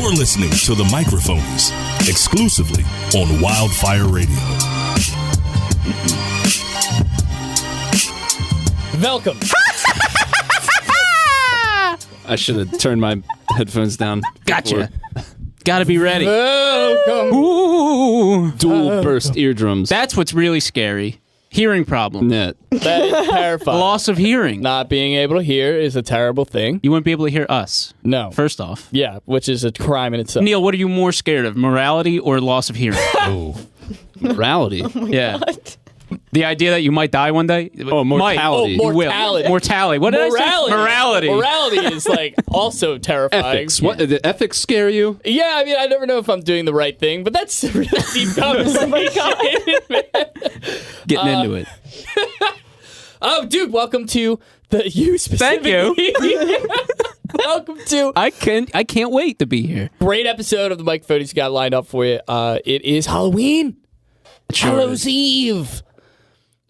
You're listening to the Microphonies, exclusively on Wildfire Radio. Welcome. I should have turned my headphones down. Gotcha. Gotta be ready. Welcome. Ooh. Dual burst eardrums. That's what's really scary. Hearing problem. Net. That is terrifying. Loss of hearing. Not being able to hear is a terrible thing. You wouldn't be able to hear us. No. First off. Yeah, which is a crime in itself. Neil, what are you more scared of? Morality or loss of hearing? Morality. Yeah. The idea that you might die one day? Oh, mortality. You will. Mortality. Mortality. What did I say? Morality. Morality is like also terrifying. Ethics. What? Did ethics scare you? Yeah, I mean, I never know if I'm doing the right thing, but that's a really deep conversation. Getting into it. Oh, dude, welcome to the you specifically. Thank you. Welcome to I can't wait to be here. great episode of the Microphonies got lined up for you. It is Halloween. Sure Hallows is. Eve.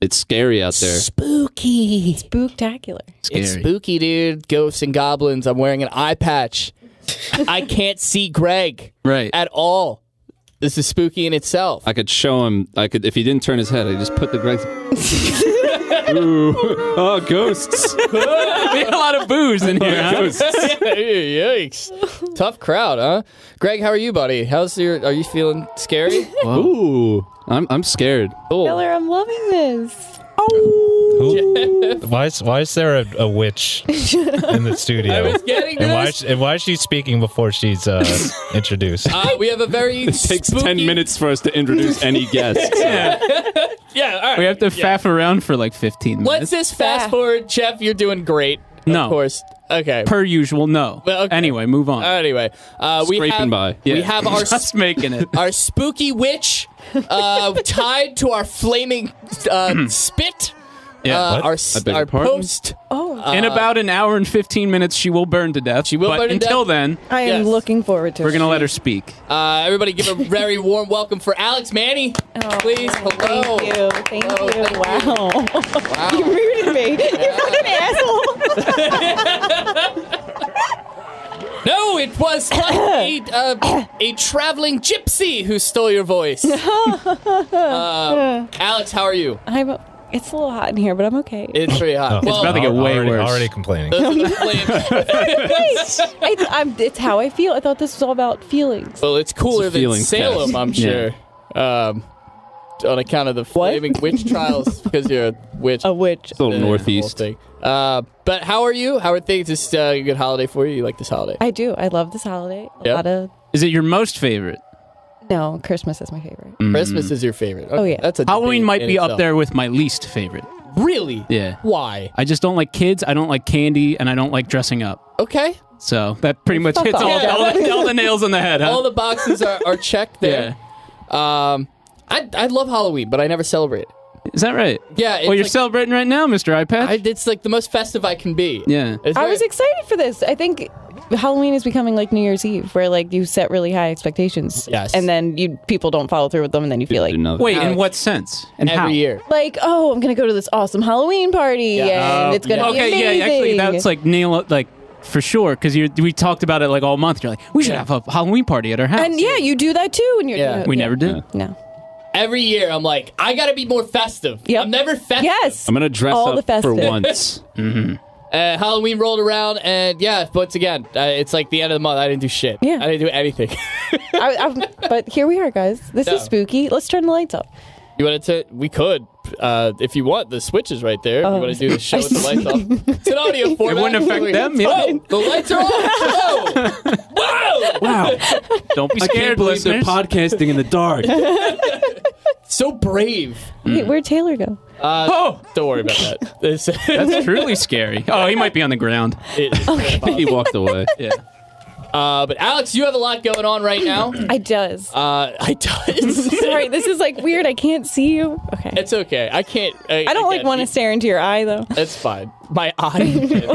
It's scary out there. Spooky. Spooktacular. Scary. It's spooky, dude. Ghosts and goblins. I'm wearing an eye patch. I can't see Greg Right. at all. This is spooky in itself. I could show him. If he didn't turn his head, I just put the Greg. Ooh. Oh, ghosts. We had a lot of booze in here. Huh? Yikes. Tough crowd, huh? Greg, how are you, buddy? Are you feeling scary? Ooh. I'm scared. Cool. Miller, I'm loving this. Why is there a witch in the studio? I was getting this. And why is she speaking before she's introduced? We have a very It takes spooky... 10 minutes for us to introduce any guests. Yeah. Yeah, all right. We have to faff around for like 15 minutes. Let's just fast forward. Jeff, you're doing great. No. Of course. Okay. Per usual, no. Well, okay. Anyway, move on. Anyway, we Scraping have, by. We have our Just making it. our spooky witch tied to our flaming spit. Yeah. Our I beg your pardon? post. Oh, In about an hour and 15 minutes, she will burn to death. She will but burn to until death. then, I am Yes. looking forward to it. we're going to let her speak. Everybody give a very warm welcome for Alex Manni. Oh, Please. Hello. Thank you. Thank Hello, you. thank you. Wow. Wow. You rooted me. You fucking asshole. No, it was a traveling gypsy who stole your voice. Alex, how are you? It's a little hot in here, but I'm okay. It's pretty hot. It's about to get way worse. Already complaining. those are the flames. It's how I feel. I thought this was all about feelings. Well, it's cooler It's a than feelings Salem, test. I'm sure. On account of the flaming witch trials, because you're a witch. A witch. It's a little The northeast. whole thing. But how are you? How are things? Is this a good holiday for you? You like this holiday? I do. I love this holiday. Yeah. A lot of... Is it your most favorite? No, Christmas is my favorite. Christmas is your favorite. Okay, Oh, yeah. That's a Halloween debate might in be itself. up there with my least favorite. Really? Yeah. Why? I just don't like kids, I don't like candy, and I don't like dressing up. Okay. So that pretty much Fuck hits off. all the nails on the head, huh? All the boxes are checked there. Yeah. I love Halloween, but I never celebrate it. Is that right? Yeah. It's Well, you're like, celebrating right now, Mr. iPad. it's like the most festive I can be. Yeah. It's I very- was excited for this. I think Halloween is becoming like New Year's Eve, where like you set really high expectations. Yes. And then people don't follow through with them, and then you feel like, Do nothing. Wait, in Alex, what sense? And every how? year. oh, I'm going to go to this awesome Halloween party, and it's going to be Okay, amazing. yeah, actually, that's like for sure, because we talked about it like all month. You're like, we should have a Halloween party at our house. And yeah, you do that too. And you're, Yeah. we never do. No. Every year, I'm like, I gotta be more festive. Yep. I'm never festive. Yes. I'm going to dress All the up for festive. once. Halloween rolled around, and yeah, once again, it's like the end of the month. I didn't do shit. Yeah. I didn't do anything. But here we are, guys. This No. is spooky. Let's turn the lights up. You want to? We could, if you want. The switch is right there. If you want to do the show with the lights off. It's an audio format. It wouldn't affect them. Yeah. Oh, the lights are on. Whoa! Whoa! Wow. Don't be I can't scared, believe they're listeners. podcasting in the dark. So brave. Wait, where'd Taylor go? Oh, Don't worry about that. that's truly scary. Oh, he might be on the ground. He walked away. Yeah. But Alex, you have a lot going on right now. I does. I does. Sorry, this is like weird. I can't see you. Okay. It's okay. I can't. I don't like want to stare into your eye though. It's fine. My eye,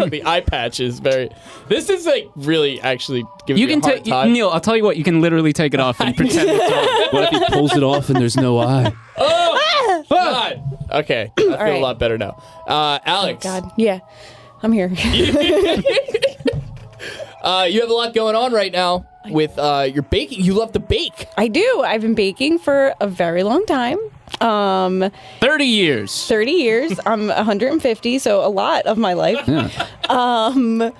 the eye patch is very. This is like really actually giving You me can a hard take time. Neil. I'll tell you what. You can literally take it off and pretend it's on. What if he pulls it off and there's no eye? Oh God. Okay, I feel a right. lot better now. Alex, God. Yeah. I'm here. you have a lot going on right now. with your baking. You love to bake. I do. I've been baking for a very long time. 30 years. 30 years. I'm 150, so a lot of my life. Yeah.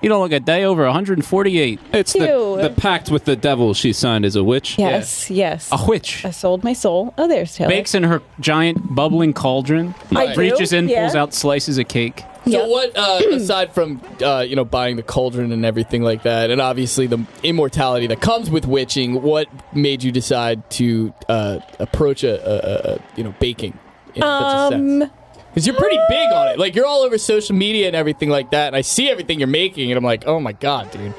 You don't look a day over 148. It's the pact with the devil she signed as a witch. Yes. A witch. I sold my soul. Oh, there's Taylor. Bakes in her giant bubbling cauldron. I do, Reaches in, yeah. pulls out slices of cake. So Yep. what, aside from, buying the cauldron and everything like that, and obviously the immortality that comes with witching, what made you decide to approach baking in such a sense? Because you're pretty big on it. Like, you're all over social media and everything like that, and I see everything you're making, and I'm like, oh my God, dude.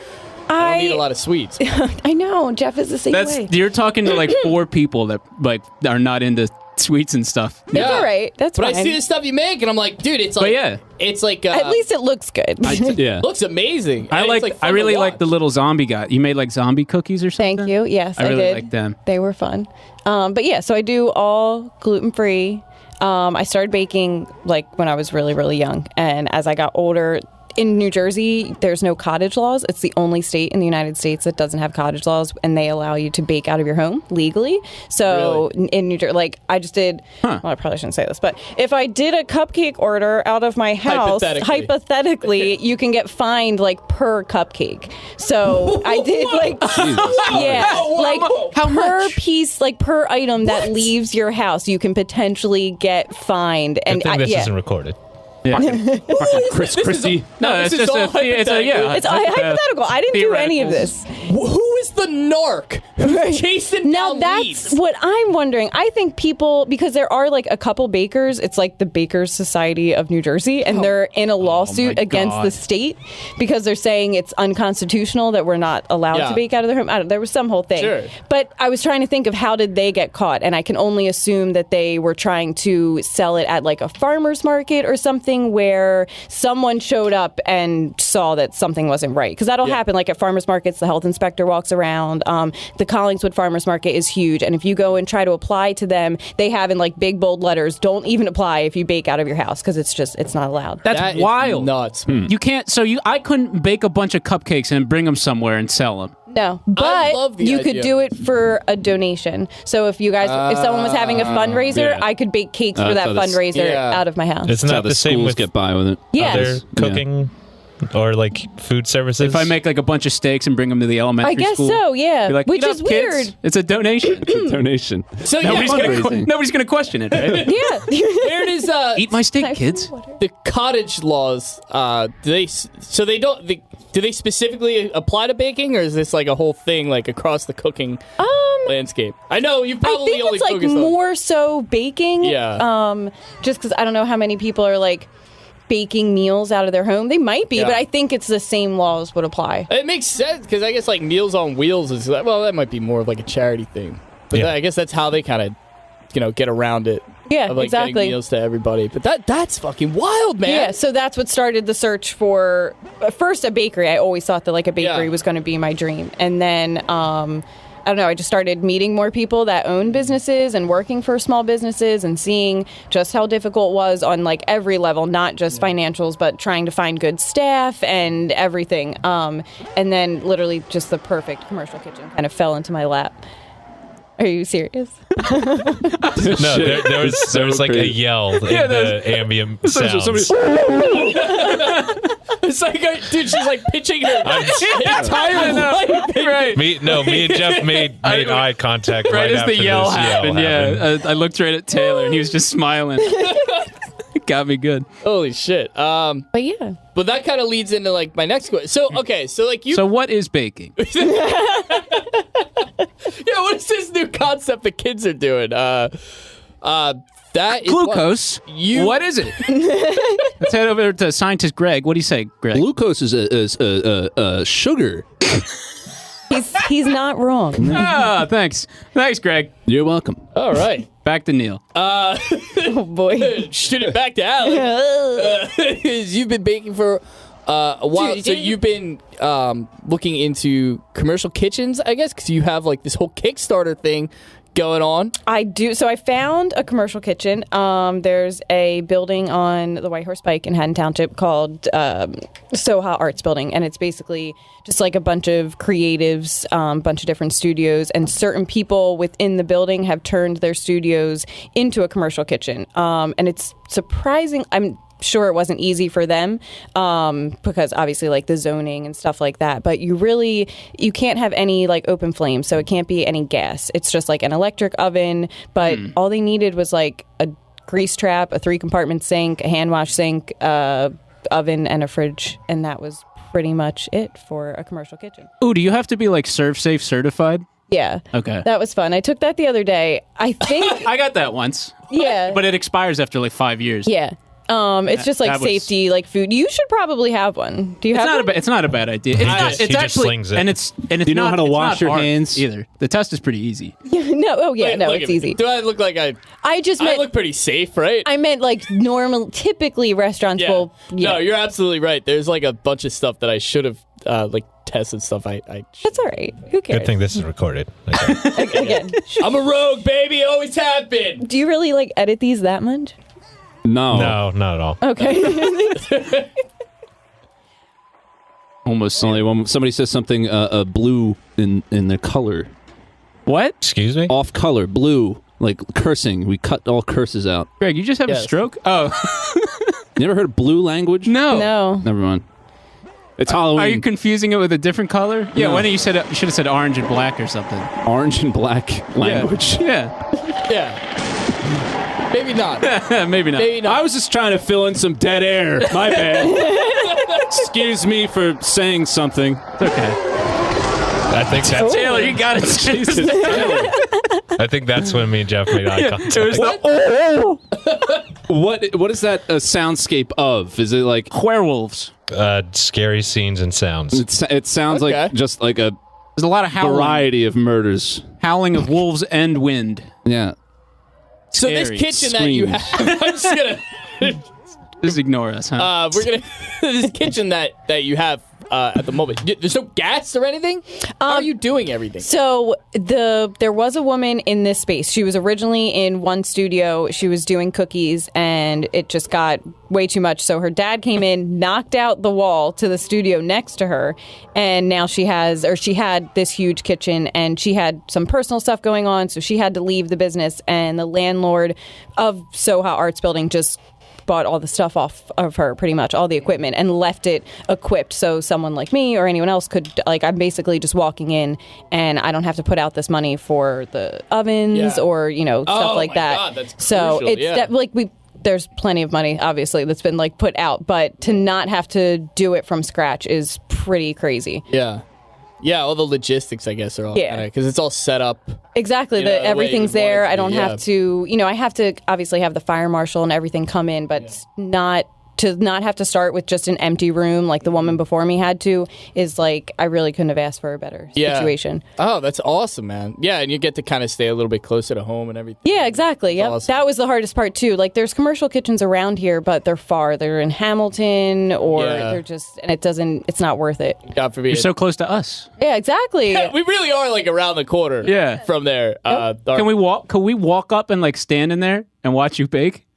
I don't need a lot of sweets. I know. Jeff is the same way. You're talking to like 4 people that like are not into sweets and stuff. That's all right. That's but fine. I see the stuff you make, and I'm like, dude, it's like, it's like, at least it looks good. Yeah. looks amazing. I really like the little zombie guy. You made like zombie cookies or something? Thank you. Yes, I really did. like them. They were fun. But yeah, so I do all gluten-free. I started baking like when I was really, really young. And as I got older, in New Jersey, there's no cottage laws. It's the only state in the United States that doesn't have cottage laws, and they allow you to bake out of your home legally. So in New Jersey, like I just did, well, I probably shouldn't say this, but if I did a cupcake order out of my house, hypothetically you can get fined like per cupcake. So I did like, How per much? piece, like per item that leaves your house, you can potentially get fined. Good thing this isn't recorded. Yeah. Chris Christie. No, it's just all hypothetical. It's hypothetical. I didn't do any of this. Who is the narc who's chasing Now down that's leads? what I'm wondering. I think people, because there are like a couple bakers, it's like the Bakers Society of New Jersey, and they're in a lawsuit against the state because they're saying it's unconstitutional that we're not allowed to bake out of their home. I don't, there was some whole thing. Sure. But I was trying to think of how did they get caught, and I can only assume that they were trying to sell it at like a farmer's market or something where someone showed up and saw that something wasn't right. Because that'll happen. Like at farmers markets, the health inspector walks around. The Collingswood Farmers Market is huge, and if you go and try to apply to them, they have in like big bold letters, don't even apply if you bake out of your house, because it's not allowed. That's Is wild. nuts. You can't. I couldn't bake a bunch of cupcakes and bring them somewhere and sell them. No, I but love the you idea. could do it for a donation. So if you guys, if someone was having a fundraiser, yeah. I could bake cakes for that so that's- fundraiser out of my house. It's That's how not the the same schools with get by with it. Yeah. other cooking or like food services. If I make like a bunch of steaks and bring them to the elementary I guess school, so, yeah. be like, Which "Eat is up, kids. weird. It's a donation. Donation. So nobody's fundraising. gonna question it, right? Yeah. where does Eat my steak, kids. the cottage laws? Do they specifically apply to baking, or is this like a whole thing like across the cooking landscape? I know you I probably think only it's like focus more so baking. Yeah. Just because I don't know how many people are like baking meals out of their home. They might be, Yeah. but I think it's the same laws would apply. It makes sense because I guess like Meals on Wheels is that might be more of like a charity thing, but I guess that's how they kind of get around it. Yeah, of like exactly. getting meals to everybody. But that's fucking wild, man. Yeah, so that's what started the search for first a bakery. I always thought that like a bakery Yeah. was going to be my dream, and then I don't know. I just started meeting more people that own businesses and working for small businesses and seeing just how difficult it was on like every level, not just financials, but trying to find good staff and everything. And then literally just the perfect commercial kitchen kind of fell into my lap. Are you serious? No, there was like a yell in the ambient sounds. It's like, dude, she's like pitching her entire life. Right. Me and Jeff made eye contact right, Right as after the yell this happened, I looked right at Taylor and he was just smiling. It got me good. Holy shit. But yeah. But that kind of leads into like my next question. So okay, so like you. So what is baking? Yeah, what is this new concept the kids are doing? That is Glucose. What is it? Let's head over to scientist Greg. What do you say, Greg? Glucose is a sugar. He's not wrong. Ah, thanks, Greg. You're welcome. All right. Back to Neil. Oh boy. Shoot it back to Alex. You've been baking for a while, Dude, so you've been looking into commercial kitchens, I guess, because you have like this whole Kickstarter thing going on? I do. So I found a commercial kitchen. There's a building on the White Horse Pike in Haddon Township called Soha Arts Building, and it's basically just like a bunch of creatives, bunch of different studios, and certain people within the building have turned their studios into a commercial kitchen. And it's surprising. I'm sure it wasn't easy for them because obviously like the zoning and stuff like that, but you can't have any like open flames, so it can't be any gas. It's just like an electric oven, but all they needed was like a grease trap, a 3-compartment sink, a hand wash sink, oven, and a fridge, and that was pretty much it for a commercial kitchen. Ooh, do you have to be like ServSafe certified? Yeah. Okay. That was fun. I took that the other day. I think I got that once. Yeah. But it expires after like 5 years. Yeah. It's just like safety, like food. You should probably have one. Do you have one? It's not a bad idea. He just slings it. And it's Do you know how to wash your hands? Either. The test is pretty easy. No, Wait, look it's at me. easy. Do I look like I look pretty safe, right? I meant like typically restaurants will. Yeah. No, you're absolutely right. There's like a bunch of stuff that I should have like tested stuff. That's all right. Who cares? Good thing this is recorded. Again, I'm a rogue, baby. Always have been. do you really like edit these that much? No. No, not at all. Okay. Almost only when somebody says something blue in their color. What? Excuse me? Off color, blue, like cursing. We cut all curses out. Greg, you just have a Yes. stroke? Oh. You never heard of blue language? No. No. Never mind. It's Halloween. Are you confusing it with a different color? Yeah, No. why didn't you should have said orange and black or something? Orange and black language. Yeah. Yeah. Maybe not. Maybe not. Maybe not. I was just trying to fill in some dead air. My bad. Excuse me for saying something. It's okay. I think that's Taylor, you got it. Jesus. Taylor. I think that's when me and Jeff made eye contact. It was What is that a soundscape of? Is it like werewolves. Scary scenes and sounds. it sounds Okay. like just like a There's a lot of variety of murders. howling of wolves and wind. Yeah. So this Scary. kitchen that you Screams. have, I'm just gonna. Just ignore us, huh? We're gonna this kitchen that you have at the moment. There's no gas or anything. How are you doing everything? So there was a woman in this space. She was originally in one studio. She was doing cookies, and it just got way too much. So her dad came in, knocked out the wall to the studio next to her, and now she had this huge kitchen, and she had some personal stuff going on, so she had to leave the business. And the landlord of Soha Arts Building just bought all the stuff off of her, pretty much all the equipment, and left it equipped so someone like me or anyone else could, like, I'm basically just walking in and I don't have to put out this money for the ovens or stuff like that. God, that's so crucial, it's yeah. that, like, there's plenty of money obviously that's been like put out, but to not have to do it from scratch is pretty crazy. Yeah, all the logistics, I guess, are all because it's all set up. Exactly. You know, the way Everything's you want it there. to I don't be, have to, I have to obviously have the fire marshal and everything come in, but not have to start with just an empty room like the woman before me had to is like, I really couldn't have asked for a better situation. Oh, that's awesome, man. Yeah, and you get to kind of stay a little bit closer to home and everything. Yeah, exactly. Yeah, awesome. That was the hardest part too. Like, there's commercial kitchens around here, but they're far. They're in Hamilton, or they're just, and it's not worth it. God forbid. You're so close to us. Yeah, exactly. We really are like around the corner. Yeah. From there. Can we walk up and like stand in there and watch you bake?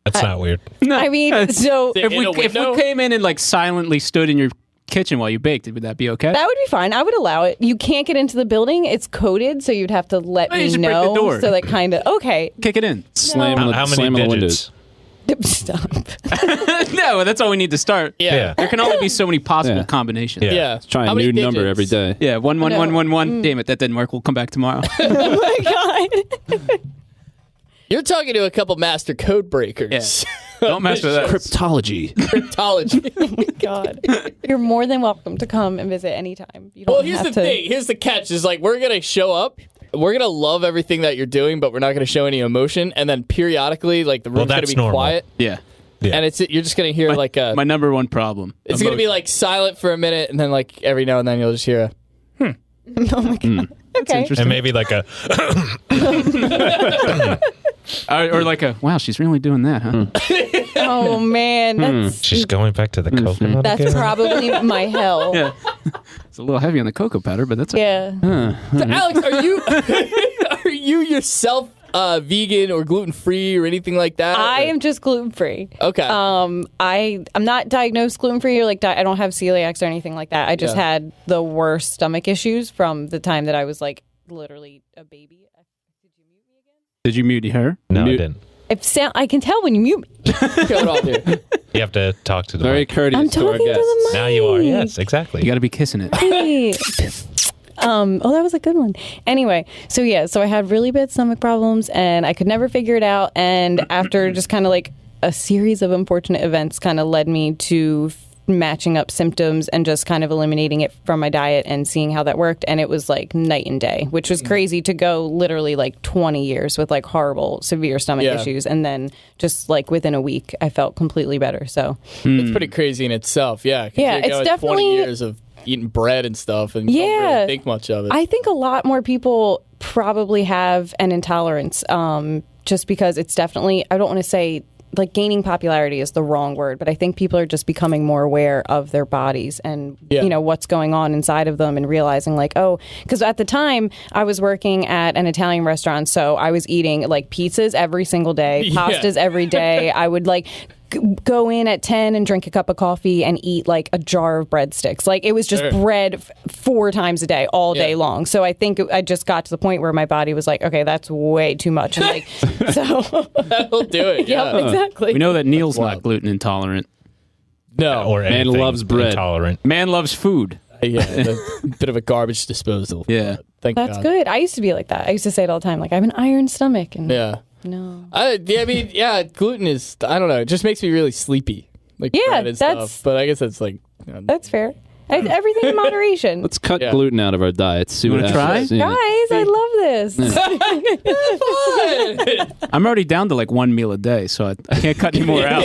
That's not weird. No. I mean, so In a if window? we came in and like silently stood in your kitchen while you baked, would that be okay? that would be fine. I would allow it. You can't get into the building. It's coded, so you'd have to let Oh, you me just break the know. door. So that kind of okay. Kick it in. Slam How slam many on the windows. digits? Stop. No, that's all we need to start. Yeah. There can only be so many possible Yeah. combinations. Yeah. Yeah. Try How a many new number digits? every day. Yeah, 1 1 1 1 1. Damn it, that didn't work. We'll come back tomorrow. Oh my god. You're talking to a couple master code breakers. Don't mess with us. Cryptology. Cryptology. Oh my god. You're more than welcome to come and visit anytime. You don't Well, here's have the to. thing. Here's the catch. Is like we're gonna show up. We're gonna love everything that you're doing, but we're not gonna show any emotion. And then periodically, like the room's gonna that's be normal. quiet, Yeah. Yeah. and you're just gonna hear like a. My number one problem. It's gonna be like silent for a minute, and then like every now and then you'll just hear a. Oh my god. Okay. and maybe like a or like a, wow, she's really doing that, huh? Oh man, that's she's going back to the coconut that's again. probably my hell. Yeah. It's a little heavy on the cocoa powder, but that's okay. Yeah. So, Alex, are you you yourself vegan or gluten free or anything like that? I am just gluten free. Okay. I'm not diagnosed gluten free or like I don't have celiacs or anything like that. I just had the worst stomach issues from the time that I was like literally a baby. Did you mute her? No, I didn't. I can tell when you mute me. Going on here. You have to talk to the Very mic. courteous I'm to our talking to guests. the mic. Now you are. Yes, exactly. You got to be kissing it. Hey. Oh, that was a good one. Anyway, so I had really bad stomach problems and I could never figure it out. And after just kind of like a series of unfortunate events kind of led me to matching up symptoms and just kind of eliminating it from my diet and seeing how that worked. And it was like night and day, which was crazy to go literally like 20 years with like horrible, severe stomach issues. And then just like within a week, I felt completely better. So it's pretty crazy in itself. Yeah. 'Cause Yeah, you're it's going definitely 20 years of eating bread and stuff and you don't really think much of it. I think a lot more people probably have an intolerance just because it's definitely, I don't want to say like gaining popularity is the wrong word, but I think people are just becoming more aware of their bodies and, you know, what's going on inside of them and realizing like, oh, because at the time I was working at an Italian restaurant. So I was eating like pizzas every single day, pastas every day. I would like go in at 10 and drink a cup of coffee and eat like a jar of breadsticks. Like it was just bread 4 times a day, all day long. So I think I just got to the point where my body was like, okay, that's way too much. And like, so that'll do it. Yeah. Yep, exactly. We know that Neil's not gluten intolerant. No. Or Man anything loves bread. intolerant. Man loves food. Yeah. A bit of a garbage disposal. Yeah. Thank That's God. good. I used to be like that. I used to say it all the time. Like I have an iron stomach. And Yeah. no. I mean, gluten is, I don't know, it just makes me really sleepy. Like bread and stuff. But I guess that's like, That's fair. Everything in moderation. Let's cut gluten out of our diets. See You what wanna try? happens. Yeah. Guys, I love this. I'm I'm already down to like 1 meal a day, so I can't cut any more out.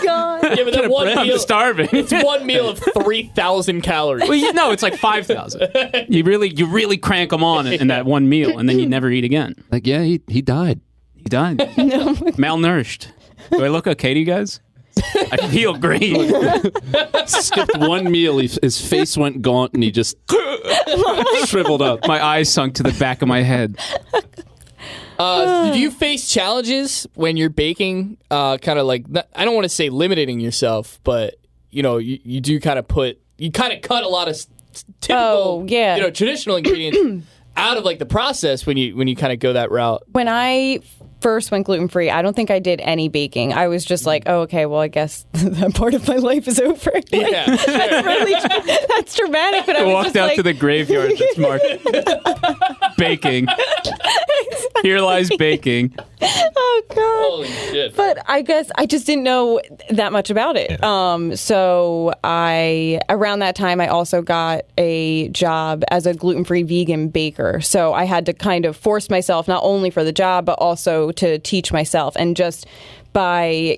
God. Yeah, but that one I'm meal, starving. it's one meal of 3,000 calories. Well, no, it's like 5,000. You really crank them on in that one meal, and then you never eat again. Like, yeah, he died. He died. Malnourished. Do I look okay to you guys? I feel great. Skipped one meal. His face went gaunt, and he just shriveled up. My eyes sunk to the back of my head. Do you face challenges when you're baking? Kind of like, I don't want to say limiting yourself, but you know, you do kind of cut a lot of typical, traditional ingredients out of like the process when you kind of go that route. When I first went gluten free, I don't think I did any baking. I was just like, oh, okay, well, I guess that part of my life is over. Like, Yeah, that's dramatic. But I was Walked just out like, to the graveyard that's marked baking. Here lies baking. oh God. Holy shit! But I guess I just didn't know that much about it. So around that time, I also got a job as a gluten-free vegan baker. So I had to kind of force myself, not only for the job, but also to teach myself. And just by,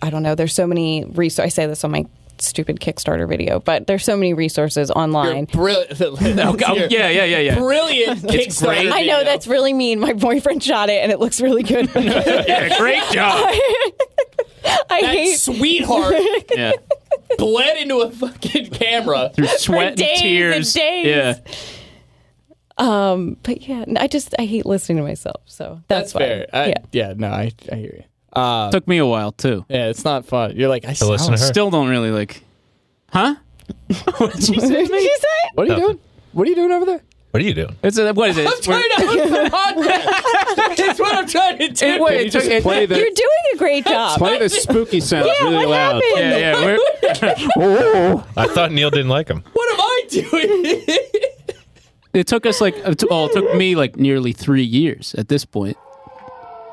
I don't know, there's so many resources. I say this on my stupid Kickstarter video, but there's so many resources online. Brilliant! Yeah. Brilliant Kickstarter. I know video. that's really mean. My boyfriend shot it and it looks really good. Yeah, great job. I That hate sweet-heart Yeah. bled into a fucking camera. Through sweat and days tears. and days. Yeah. but yeah, I hate listening to myself. So that's fair. why. I hear you. Took me a while too. Yeah, it's not fun. You're like, I listen to her. Still don't really like. Huh? What did you say? What did you say? What are you doing? What are you doing over there? What are you doing? What is it? I'm trying to host the podcast. That's what I'm trying to do. Can you just play You're the doing a great job. play the spooky sounds really what loud? happened? Yeah. I thought Neil didn't like him. What am I doing? It took us it took me like nearly 3 years at this point.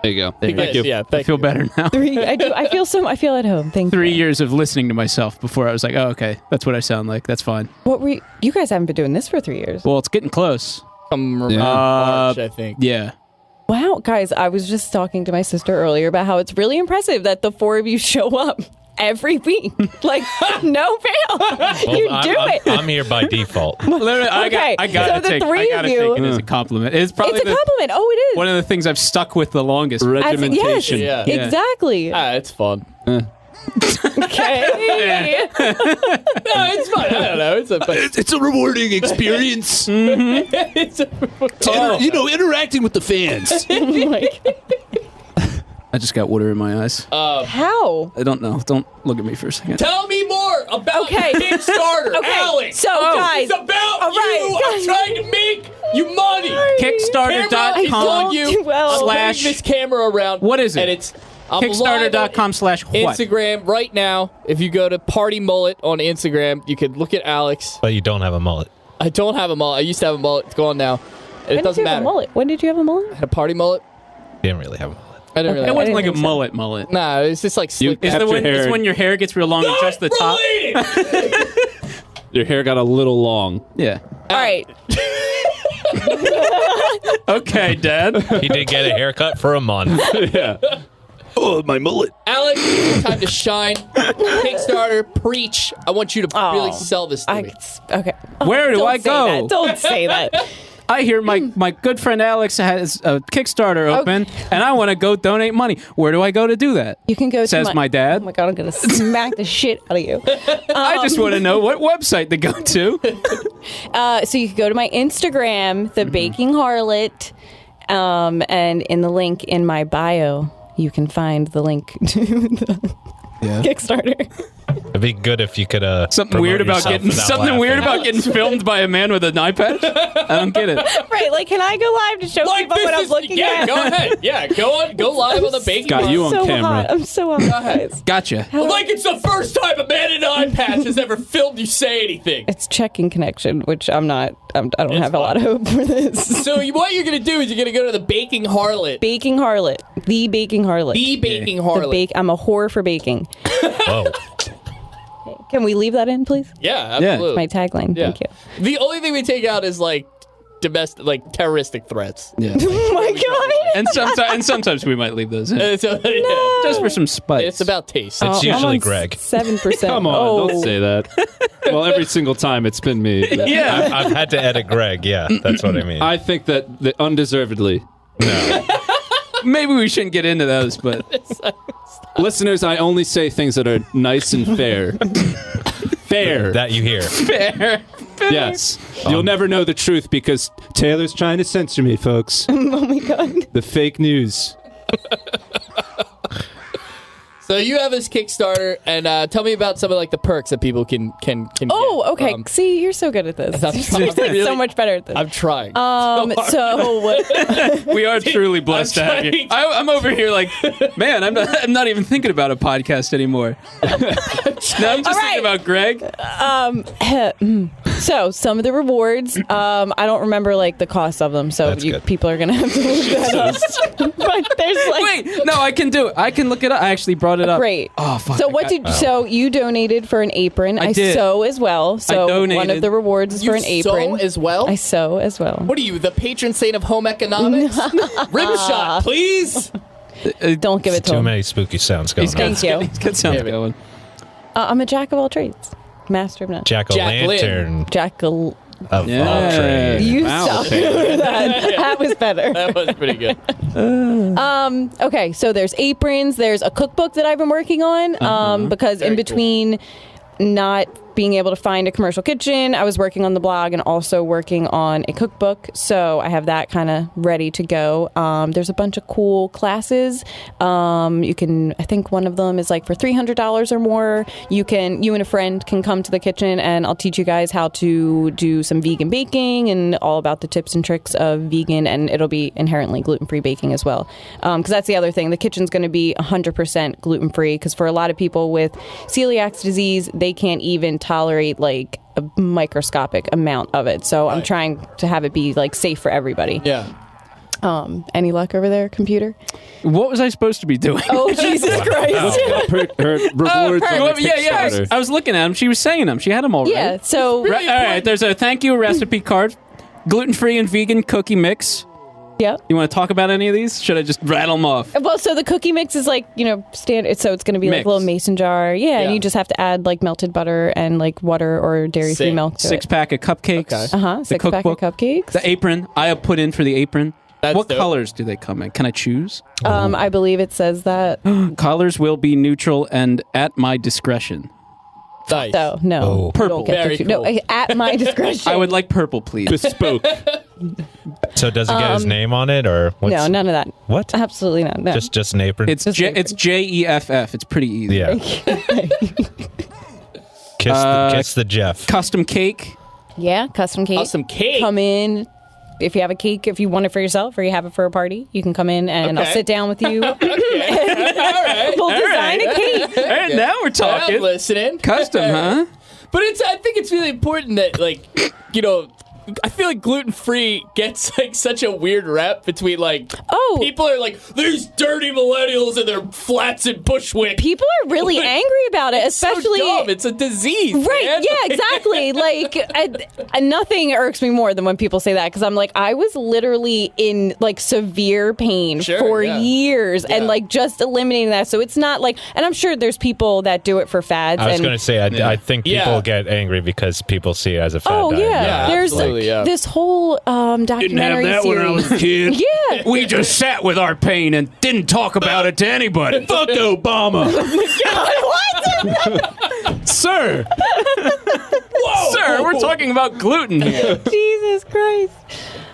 There you go. Thank you. Yeah, I feel better now. I feel at home. Thank 3 you. years of listening to myself before I was like, oh, okay, that's what I sound like. That's fine. What were you guys haven't been doing this for 3 years? Well, it's getting close. March, I think. Yeah. Wow, guys, I was just talking to my sister earlier about how it's really impressive that the 4 of you show up every week. Like, no fail. You do it. I'm here by default. Literally, Okay, I gotta so the take, three I of gotta you- take it as a compliment. It's probably It's a compliment. Oh, it is. one of the things I've stuck with the longest. Yes, Regimentation. Yeah. exactly. It's fun. Okay. No, it's fun. I don't know. It's a rewarding experience. Interacting with the fans. I just got water in my eyes. How? I don't know. Don't look at me for a second. Tell me more about Kickstarter, Alex. So, guys. It's about all right, you. I'm trying to make you money. Kickstarter.com slash this camera around. What is it? And it's Kickstarter.com/what? Instagram right now. If you go to Party Mullet on Instagram, you could look at Alex. But you don't have a mullet. I don't have a mullet. I used to have a mullet. It's gone now. And it doesn't matter. When did you have a mullet? I had a party mullet. Didn't really have a mullet. I didn't really. It wasn't like a think so. mullet. Nah, it's just like slick. It's when your hair gets real long and just the top. Your hair got a little long. Yeah. All right. Okay, Dad. He did get a haircut for a month. Yeah. Oh, my mullet. Alex, it's time to shine. Kickstarter, preach. I want you to really sell this to me. Okay. Where do Don't I say go? that. Don't say that. I hear my good friend Alex has a Kickstarter open, and I want to go donate money. Where do I go to do that? You can go Says to my dad. Oh my God, I'm going to smack the shit out of you. I just want to know what website to go to. So you can go to my Instagram, The Baking Harlot, and in the link in my bio, you can find the link to the Kickstarter. It'd be good if you could Something weird about getting filmed by a man with an eye patch. I don't get it. Right, like, can I go live to show people what I'm looking at? Go ahead. Yeah, go live on the baking. Got you on so camera. hot. I'm so hot, guys. Gotcha. Like it's the first time a man in an eye patch has ever filmed you say anything. It's checking connection, which I'm not. I don't have a lot of hope for this. So what you're gonna do is you're gonna go to the Baking Harlot. Baking Harlot, the Baking Harlot, The Baking Harlot. I'm a whore for baking. Whoa. Can we leave that in, please? Yeah, absolutely. My tagline. Yeah. Thank you. The only thing we take out is like domestic, like terroristic threats. Yeah. Oh my God. And sometimes we might leave those in. So, Just for some spice. it's about taste. It's usually Greg. 7%. Come on, don't say that. Well, every single time it's been me. Yeah. I've had to edit Greg. Yeah, that's what I mean. I think that undeservedly. No. Maybe we shouldn't get into those, but Listeners, I only say things that are nice and fair. Fair. That you hear. fair. Yes. You'll never know the truth because Taylor's trying to censor me, folks. Oh my God. The fake news. So you have this Kickstarter, and tell me about some of like the perks that people can Oh, get. okay. See, you're so good at this. I'm You're like really- so much better at this. I'm trying. So We are truly blessed to have you. I'm over here like, man, I'm not even thinking about a podcast anymore. Now I'm just thinking about Greg. So some of the rewards, I don't remember like the cost of them, so That's good. people are gonna have to look that up. But there's like Wait, no, I can do it. I can look it up. I actually brought it up. great. Oh, fuck. So what did so you donated for an apron? I did. sew as well. So one donated. of the rewards is You for an apron. sew as well? I sew as well. What are you, the patron saint of home economics? Rim shot, please. Don't give it to Too him. many spooky sounds going on. Thank you. He's got sounds Damn it. going. I'm a jack of all trades, master of none. Jack-o'-lantern Jack of of Yeah. all trades. you Wow, stop Taylor. that was better. That was pretty good. Okay, so there's aprons. There's a cookbook that I've been working on because in between not being able to find a commercial kitchen, I was working on the blog and also working on a cookbook. So I have that kind of ready to go. There's a bunch of cool classes. You can, I think one of them is like for $300 or more. You and a friend can come to the kitchen and I'll teach you guys how to do some vegan baking and all about the tips and tricks of vegan, and it'll be inherently gluten-free baking as well. Because that's the other thing. The kitchen's going to be 100% gluten-free because for a lot of people with celiac disease, they can't even tolerate like a microscopic amount of it. So I'm trying to have it be like safe for everybody. Yeah. Any luck over there, computer? What was I supposed to be doing? Oh, Jesus Christ. Her rewards on the yeah. Kickstarter. I was looking at them. She was saying them. She had them already. Yeah, so All right. There's a thank you recipe card, gluten-free and vegan cookie mix. yeah. You want to talk about any of these? Should I just rattle them off? Well, so the cookie mix is like, standard. So it's going to be like Mix. a little mason jar. Yeah, Yeah. and you just have to add like melted butter and like water or dairy-free Sick. milk to Six it. pack of cupcakes. Okay. Uh-huh, The six pack of cookbook. cupcakes. The apron. I have put in for the apron. What dope. colors do they come in? Can I choose? I believe it says that. Colors will be neutral and at my discretion. Nice. So no, Oh. you Purple. don't get Very to no, at my discretion. I would like purple, please. Bespoke. So does it get his name on it, or what's, No, none of that. What? Absolutely not. No. Just an apron. It's Jeff. It's pretty easy. yeah. Kiss the Jeff. Custom cake. yeah, custom cake. Custom cake. Come in. If you have a cake, if you want it for yourself or you have it for a party, you can come in and I'll Okay. sit down with you. All right. We'll design a cake. And now we're I'm talking. listening. Custom, huh? But I think it's really important that, like, you know, I feel like gluten-free gets, like, such a weird rep between, like, Oh. people are like, these dirty millennials and their flats and Bushwick. People are really angry about it, especially. so dumb. It's a disease, Right, man. yeah, exactly. Like, nothing irks me more than when people say that, because I'm like, I was literally in, like, severe pain Sure, for yeah. years, and, Yeah. like, just eliminating that. So it's not like, and I'm sure there's people that do it for fads. I was and, going to say, I think people Yeah. get angry because people see it as a fad Oh, diet. yeah. There's absolutely, yeah. this whole documentary series. a kid. Yeah. We just sat with our pain and didn't talk about it to anybody. Fuck Obama. What? Sir. Whoa. Sir, we're talking about gluten here. Jesus Christ.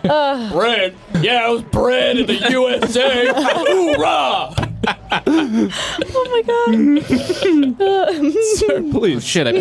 Bread. Yeah, it was bread in the USA. Hoorah! Oh my God. Sir, please. Shit, I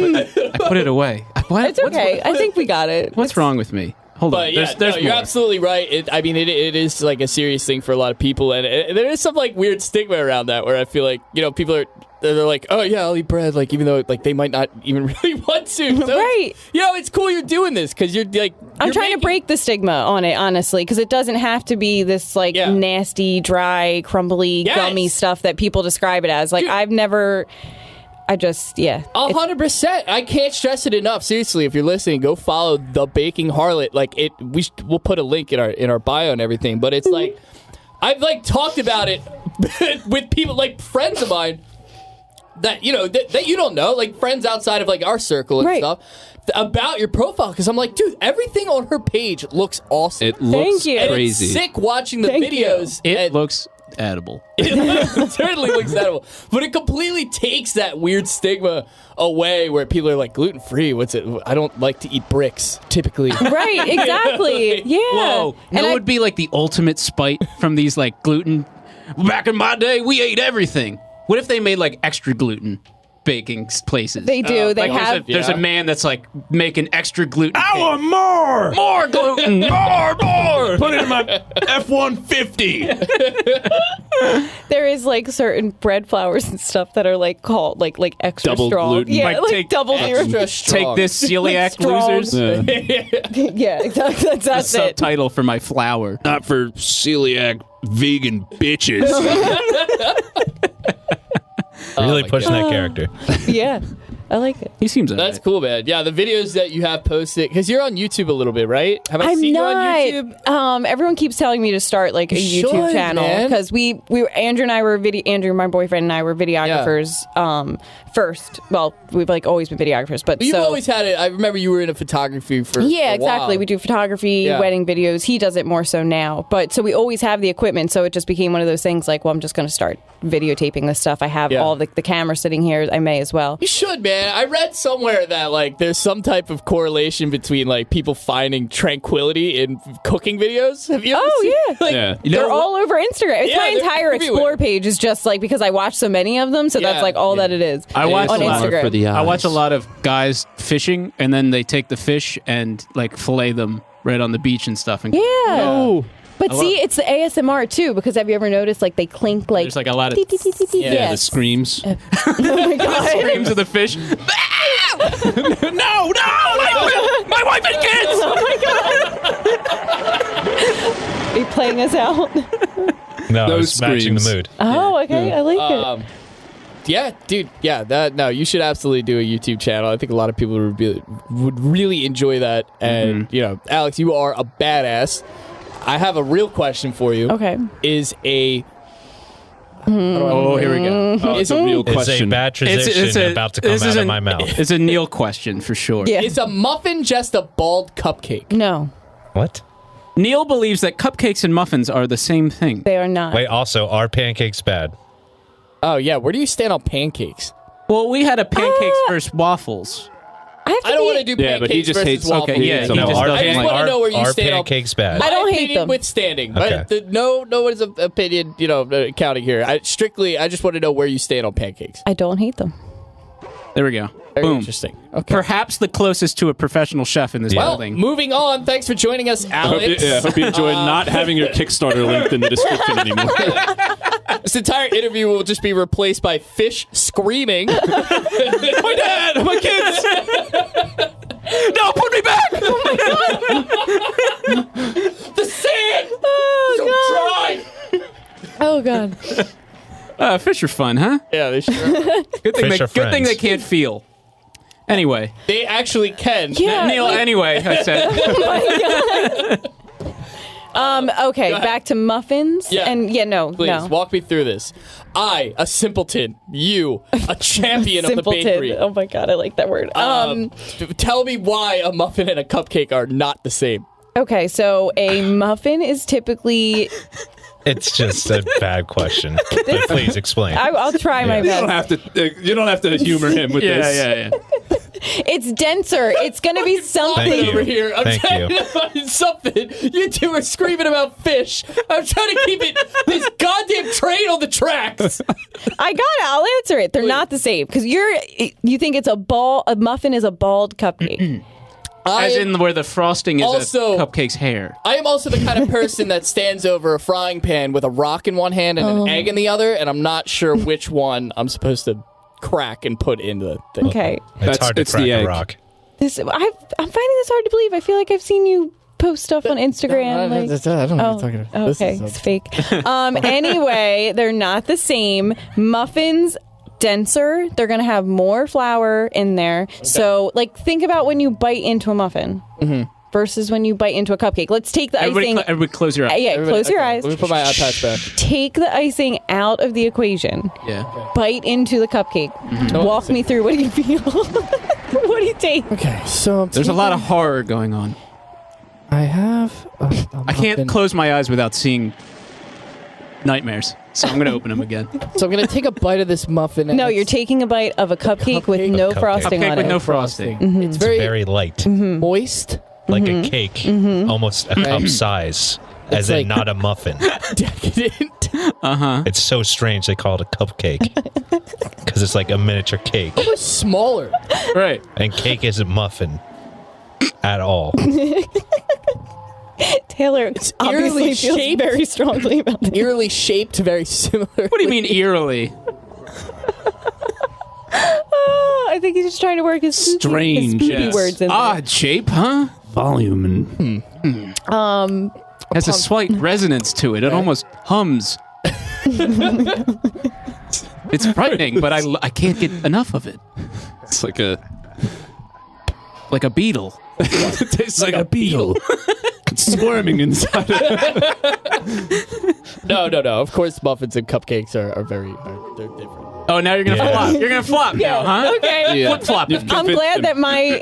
put it away. What? It's okay. I think we got it. What's wrong with me? Hold on. But yeah, There's no, you're more. absolutely right. It is like a serious thing for a lot of people, and there is some like weird stigma around that where I feel like, you know, people they're like, oh yeah, I'll eat bread, like even though like they might not even really want to. So Right. You know, it's cool you're doing this because you're like. I'm trying to break the stigma on it, honestly, because it doesn't have to be this like Yeah. nasty, dry, crumbly, Yes. gummy stuff that people describe it as. Like Dude. I've never. I just 100%. I can't stress it enough. Seriously, if you're listening, go follow the Baking Harlot. Like it, we'll put a link in our bio and everything. But it's like I've like talked about it with people like friends of mine that you know that you don't know, like friends outside of like our circle and Right. stuff about your profile. Because I'm like, dude, everything on her page looks awesome. It looks you. and crazy. it's sick watching the Thank you. videos. It and- looks edible. it certainly looks edible, but it completely takes that weird stigma away where people are like gluten free. What's it? I don't like to eat bricks typically. right, exactly. Yeah. Whoa. And That would be like the ultimate spite from these like gluten. Back in my day, we ate everything. What if they made like extra gluten baking places? they do. They like have. There's a Yeah. man that's like making extra gluten. I cake. want more! More gluten. More! Put it in my F-150. There is like certain bread flours and stuff that are like called like extra Double strong. gluten. Yeah, Like, like take double Extra zero. strong. Take this, celiac strong. losers. Yeah, exactly. That's it. Subtitle for my flour. Not for celiac vegan bitches. Really my pushing that character. Yeah, I like it. He seems That's cool, man. Yeah, the videos that you have posted, because you're on YouTube a little bit, right? Have I I'm seen not. you on YouTube? Everyone keeps telling me to start like a You YouTube should, channel man. because we were Andrew, my boyfriend and I were videographers first. Well, we've like always been videographers, but You've so always had it. I remember you were into photography for yeah, a exactly. while. We do photography, Yeah. wedding videos. He does it more so now, but so we always have the equipment. So it just became one of those things like, well, I'm just going to start videotaping this stuff. I have Yeah. all the camera sitting here. I may as well. You should, man. I read somewhere that like there's some type of correlation between like people finding tranquility in cooking videos. Have you? Ever Oh, seen, yeah. Like, Yeah. They're all over Instagram. It's Yeah, my they're entire everywhere. Explore page is just like because I watch so many of them. So Yeah. that's like all that it is. I watch on a lot Instagram. for the I watch a lot of guys fishing, and then they take the fish and like fillet them right on the beach and stuff. And Yeah. Oh. But see, it's the ASMR too, because have you ever noticed like they clink like there's like a lot of tee, tee, tee, tee, tee. Yeah, Yeah. the screams, Oh my god. screams of the fish. no, my wife and kids. Are you playing us out? No, Those it's matching the screams. mood. Oh, okay. I like it. Yeah, dude. Yeah, you should absolutely do a YouTube channel. I think a lot of people would really enjoy that. And you know, Alex, you are a badass. I have a real question for you. Okay. Is a Oh, here we go. is a real It's a question. bad transition about to come this out is of an- my mouth. It's a Neil question for sure. Yeah. is a muffin just a bald cupcake? No. What? Neil believes that cupcakes and muffins are the same thing. They are not. Wait, also, are pancakes bad? Oh, yeah. Where do you stand on pancakes? Well, we had a pancakes versus waffles. I don't want to do pancakes but he just versus hates- waffles. okay, yeah, he just are, doesn't I just like- want to know where you are stand on pancakes bad? I don't hate opinion them. withstanding. Okay. But no one's opinion, counting here. I just want to know where you stand on pancakes. I don't hate them. There we go. Very Boom. interesting. Okay. Perhaps the closest to a professional chef in this Well, building. moving on. Thanks for joining us, Alex. I hope you enjoyed not having your Kickstarter linked in the description anymore. This entire interview will just be replaced by fish screaming. My dad! My kids! No, put me back! The sand! So dry! Oh god. Fish are fun, huh? Yeah, they sure are. Good thing, Fish are good thing friends. they can't feel. Anyway. They actually can. Yeah. Neil, anyway, I said. Okay, back to muffins. Yeah. And no. Please, walk me through this. I, a simpleton. You, a champion of the Simpleton. bakery. Oh my god, I like that word. Tell me why a muffin and a cupcake are not the same. Okay, so a muffin is typically. It's just a bad question. But please explain. I'll try my best. You don't have to humor him with this. Yeah. It's denser. It's gonna be something. Thank you. Over here, I'm Thank trying you. to find something. You two are screaming about fish. I'm trying to keep this goddamn train on the tracks. I got it. I'll answer it. They're not the same because you think it's a muffin is a bald cupcake. As in where the frosting is also- a cupcake's hair. I am also the kind of person that stands over a frying pan with a rock in one hand and an egg in the other, and I'm not sure which one I'm supposed to crack and put into the thing. Okay. It's hard to it's crack the a egg. rock. I'm finding this hard to believe. I feel like I've seen you post stuff on Instagram. I don't know what you're talking about. Okay, it's fake. Anyway, they're not the same. Muffins, denser. They're going to have more flour in there. Okay. So, think about when you bite into a muffin versus when you bite into a cupcake. Let's take the icing. Everybody close your eyes. Yeah, close your eyes. Let me put my iPad back. Take the icing out of the equation. Yeah. Bite into the cupcake. Walk me through. What do you feel? What do you take? Okay, so There's a lot of horror going on. I have. I can't close my eyes without seeing nightmares. So I'm going to open them again. So I'm gonna take a bite of this muffin. And No, you're taking a bite of a cupcake with no Cupcake. frosting Cupcake on with it. no frosting. It's It's very, very light, moist, like a cake, almost a cup size, as in like- not a muffin. decadent. It's so strange they call it a cupcake because it's like a miniature cake, Smaller. Right. and cake isn't muffin at all. Taylor obviously eerily feels shaped. very strongly about this. Eerily shaped, very similar. What do you mean eerily? I think he's just trying to work his Strange. spooky words in there. Odd shape, huh? Volume and Has a slight resonance to it. It almost hums. It's frightening, but I can't get enough of it. it's like a beetle. it tastes like a beetle. It's squirming inside. No. Of course, muffins and cupcakes are they're different. Oh, now you're gonna Yeah. flop. You're gonna flop now, huh? Okay. Flip flop. I'm glad that my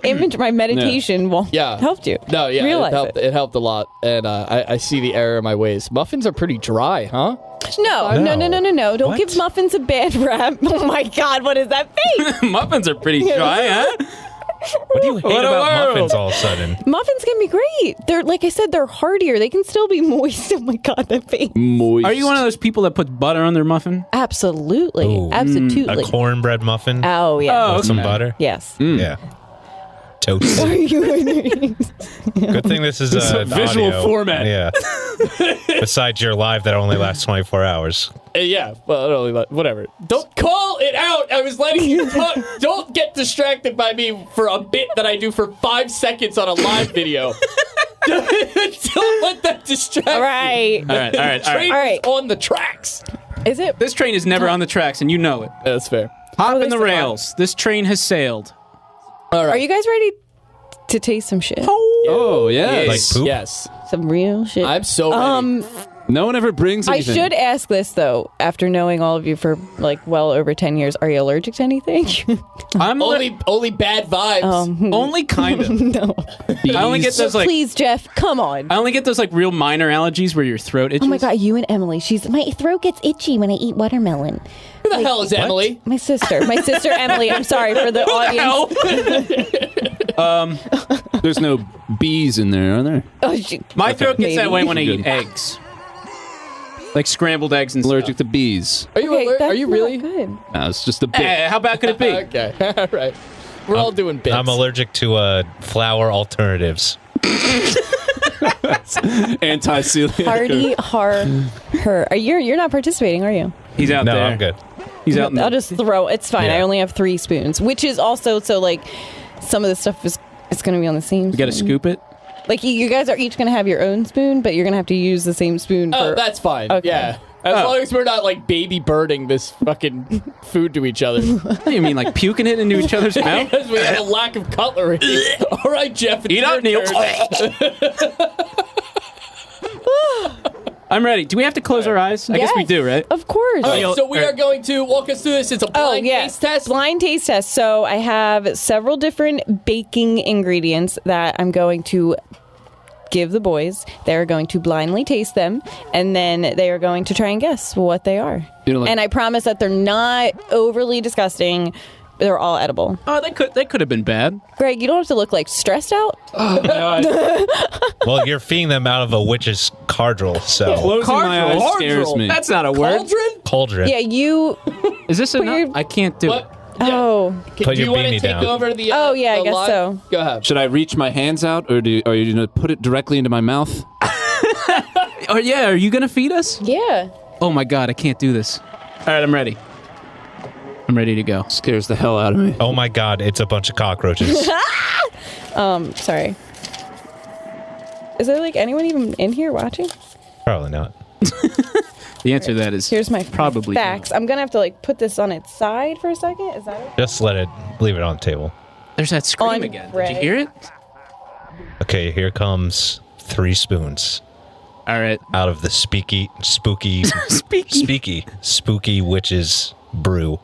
meditation helped you. No, yeah, realize it helped a lot, and I see the error in my ways. Muffins are pretty dry, huh? No. Don't What? give muffins a bad rap. Oh my God, what is that face? Muffins are pretty dry, huh? What do you hate What a about world. muffins all of a sudden? Muffins can be great. They're like I said, they're hardier. They can still be moist. Oh my God, that face. Moist. Are you one of those people that puts butter on their muffin? Absolutely, Ooh. absolutely. A cornbread muffin Oh yeah. with some butter? Yes. Yeah. Toast. Good thing this is a visual audio. format. Yeah. Besides your live that only lasts 24 hours. Yeah, well, whatever. Don't call it out. I was letting you talk. Don't get distracted by me for a bit that I do for 5 seconds on a live video. Don't let that distract All right. All right. Train All right. is on the tracks. Is it? This train is never on the tracks, and you know it. That's fair. Hop in there's the the rails. This train has sailed. All right. Are you guys ready to taste some shit? Oh, yeah. Like poop? Yes. Some real shit. I'm so ready. No one ever brings I anything. should ask this though. After knowing all of you for like well over 10 years, are you allergic to anything? I'm only bad vibes. only kind of. No. I only get those like. Please, Jeff, come on. I only get those like real minor allergies where your throat itches. Oh my god, you and Emily. My throat gets itchy when I eat watermelon. Who the hell is Emily? My sister Emily. I'm sorry for the audience. There's no bees in there, are there? My throat gets that way when I Good. eat eggs. Like scrambled eggs and Allergic stuff. to bees. Are you Okay, alert? that's Are you not really? good. No, it's just a bit. How bad could it be? Okay, all right. We're all doing bits. I'm allergic to flour alternatives. Anti-celiac. Her. You're not participating, are you? He's out No, there. I'm good. He's out. I'll just throw. It's fine. Yeah. I only have 3 spoons, which is also so like some of the stuff is it's going to be on the same. You got to scoop it. Like you guys are each going to have your own spoon, but you're going to have to use the same spoon. Oh, for... that's fine. Okay. Yeah. As long as we're not like baby birding this fucking food to each other. What do you mean, like puking it into each other's mouth? Because we have a lack of cutlery. All right, Jeff. It's Eat your up, Neil. turn. I'm ready. Do we have to close our eyes? I guess we Yes, do, right? Of course. All right, so we are going to walk us through this. It's a blind taste test. Blind taste test. So I have several different baking ingredients that I'm going to give the boys. They're going to blindly taste them, and then they are going to try and guess what they are. And I promise that they're not overly disgusting. They're all edible. Oh, they could have been bad. Greg, you don't have to look like stressed out. Well, you're feeding them out of a witch's cardinal, so Closing my eyes scares me. That's not a word. Cauldron? cauldron. Yeah, you. Is this enough? Weird. I can't do it. What? Oh. Put Do you your want to beanie take down. over the? Oh, yeah, I the guess live? so. Go ahead. Should I reach my hands out, or are you going to put it directly into my mouth? Oh yeah, are you gonna feed us? Yeah. Oh my god, I can't do this. All right, I'm ready. I'm ready to go. Scares the hell out of me. Oh my god, it's a bunch of cockroaches. Sorry. Is there like anyone even in here watching? Probably not. The answer to that is Here's my probably facts. I'm gonna have to like put this on its side for a second. Is that okay? Just leave it on the table. There's that scream On again. Did Greg. you hear it? Okay, here comes 3 spoons All right. out of the spooky witch's brew.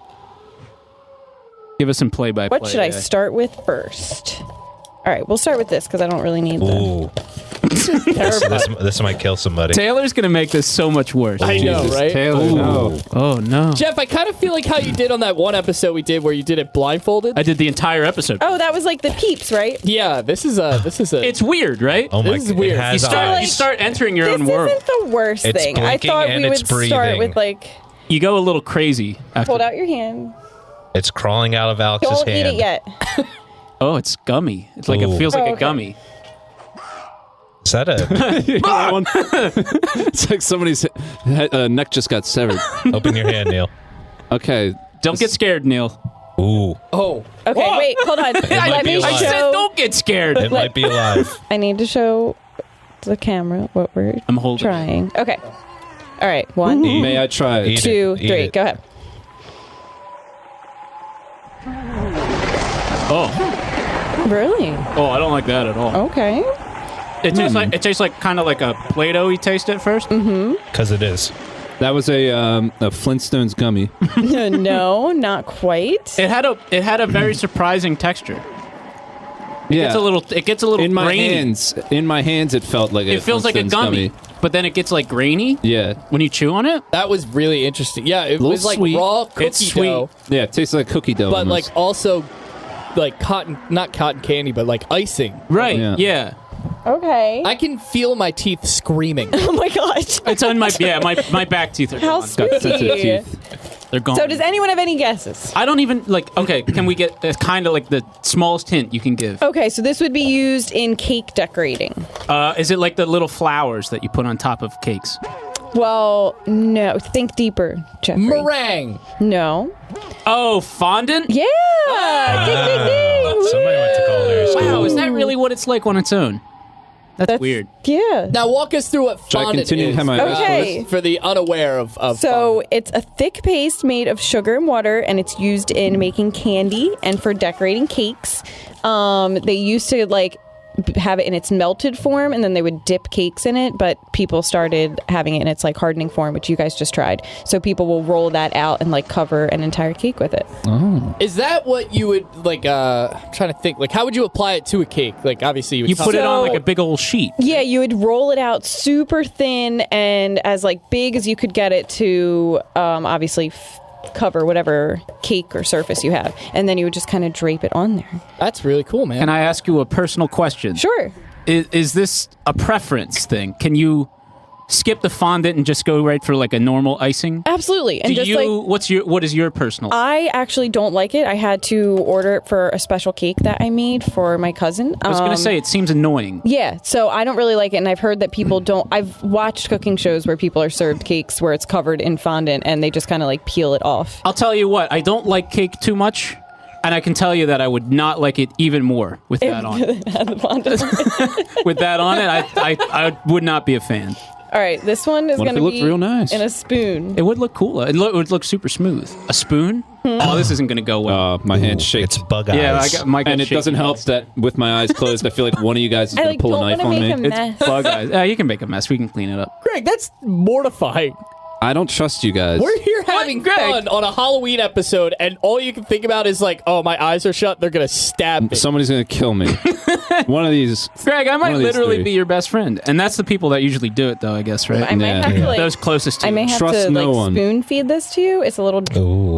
Give us some play-by-play. What should I start with first? All right, we'll start with this because I don't really need the. Ooh. this might kill somebody. Taylor's gonna make this so much worse. I know, Jesus, right? Taylor, no. Oh no. Jeff, I kind of feel like how you did on that one episode we did where you did it blindfolded. I did the entire episode. Oh, that was like the peeps, right? Yeah, this is a. It's weird, right? Oh my This is god. weird. It has You start, eyes. you start entering your This own world. isn't the worst It's thing. I blinking thought and we would it's start breathing. with like You go a little crazy after. hold out your hand. It's crawling out of Alex's Don't hand. eat it yet. Oh, it's gummy. It's like Ooh. it feels like Oh, a okay. gummy. Is that a... That one- it's like somebody's neck just got severed. Open your hand, Neil. Okay. Don't get scared, Neil. Ooh. Oh. Okay, Whoa. wait, hold on. might Let be me alive. I said show. don't get scared. It might be alive. I need to show the camera what we're I'm holding. trying. Okay. All right. 1, May I try? Eat it. 2, Eat 3. it. Go ahead. Oh, Really? oh, I don't like that at all. Okay. It tastes like kind of like a Play-Doh-y taste at first. Because it is. That was a Flintstones gummy. No, not quite. It had a very surprising texture. Yeah. It gets a little in my grainy. hands. In my hands, it felt like It feels like a Flintstones gummy, but then it gets like grainy Yeah. when you chew on it. That was really interesting. Yeah, it Little was like sweet. raw cookie It's sweet. dough, Yeah. It tastes like cookie dough. but almost. like also like not cotton candy, but like icing. Right. Yeah. Yeah. Okay. I can feel my teeth screaming. Oh my gosh. It's on my my back teeth are How gone. got sensitive spooky. teeth. They're gone. So does anyone have any guesses? I don't even like. Okay, can we get kind of like the smallest hint you can give? Okay, so this would be used in cake decorating. Is it like the little flowers that you put on top of cakes? Well, no. Think deeper, Jeffrey. Meringue. No. Oh, fondant. Yeah. Ding, ding, ding. Somebody went to culinary school. Wow, is that really what it's like on its own? That's weird. Yeah. Now walk us through what Should I fondant continue to is have my eyes Okay. closed? for the unaware of So fondant. it's a thick paste made of sugar and water, and it's used in making candy and for decorating cakes. They used to like have it in its melted form, and then they would dip cakes in it, but people started having it in its like hardening form, which you guys just tried. So people will roll that out and like cover an entire cake with it. Oh. Is that what you would like? I'm trying to think. Like, how would you apply it to a cake? Like, obviously, you would put it on like a big old sheet. Yeah, you would roll it out super thin and as like big as you could get it to, obviously. Cover whatever cake or surface you have, and then you would just kind of drape it on there. That's really cool, man. Can I ask you a personal question? Sure. Is this a preference thing? Can you skip the fondant and just go right for like a normal icing? Absolutely. And what is your personal? I actually don't like it. I had to order it for a special cake that I made for my cousin. I was going to say, it seems annoying. Yeah, so I don't really like it, and I've heard that people don't. I've watched cooking shows where people are served cakes where it's covered in fondant, and they just kind of like peel it off. I'll tell you what, I don't like cake too much, and I can tell you that I would not like it even more with that on it. With that on it, I would not be a fan. All right, this one is going to be real nice? in a spoon. It would look cool. It would look super smooth. A spoon? Oh, this isn't going to go well. My hand's shaking. It's bug eyes. Yeah, I got my And it doesn't help that with my eyes closed, I feel like one of you guys is going to pull a knife on me. It's bug eyes. Yeah, you can make a mess. We can clean it up. Greg, that's mortifying. I don't trust you guys. We're here having fun on a Halloween episode, and all you can think about is like, oh, my eyes are shut. They're going to stab me. Somebody's going to kill me. One of these. Greg, I might literally be your best friend. And that's the people that usually do it, though, I guess, right? I might have to, like, those closest to you. I may have Trust to no like one. spoon feed this to you. It's a little,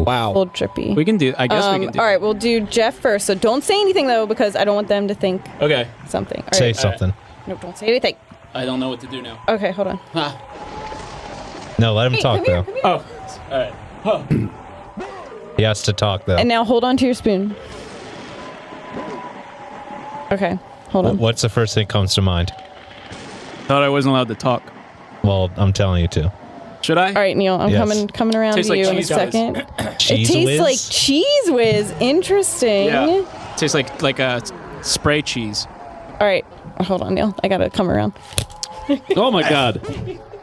Wow. little drippy. We can do, I guess we can do. All right, we'll do Jeff first. So don't say anything, though, because I don't want them to think Okay. something. All Say right. something. No, don't say anything. I don't know what to do now. Okay, hold on. No, let him talk, though. Oh, all right. He has to talk, though. And now hold on to your spoon. Okay, hold on. What's the first thing that comes to mind? Thought I wasn't allowed to talk. Well, I'm telling you to. Should I? All right, Neil, I'm Yes. coming around Tastes to like you in a cheese whiz. second. Cheese it tastes whiz? like cheese whiz. Interesting. Yeah. Tastes like a spray cheese. All right, hold on, Neil. I gotta come around. Oh my God.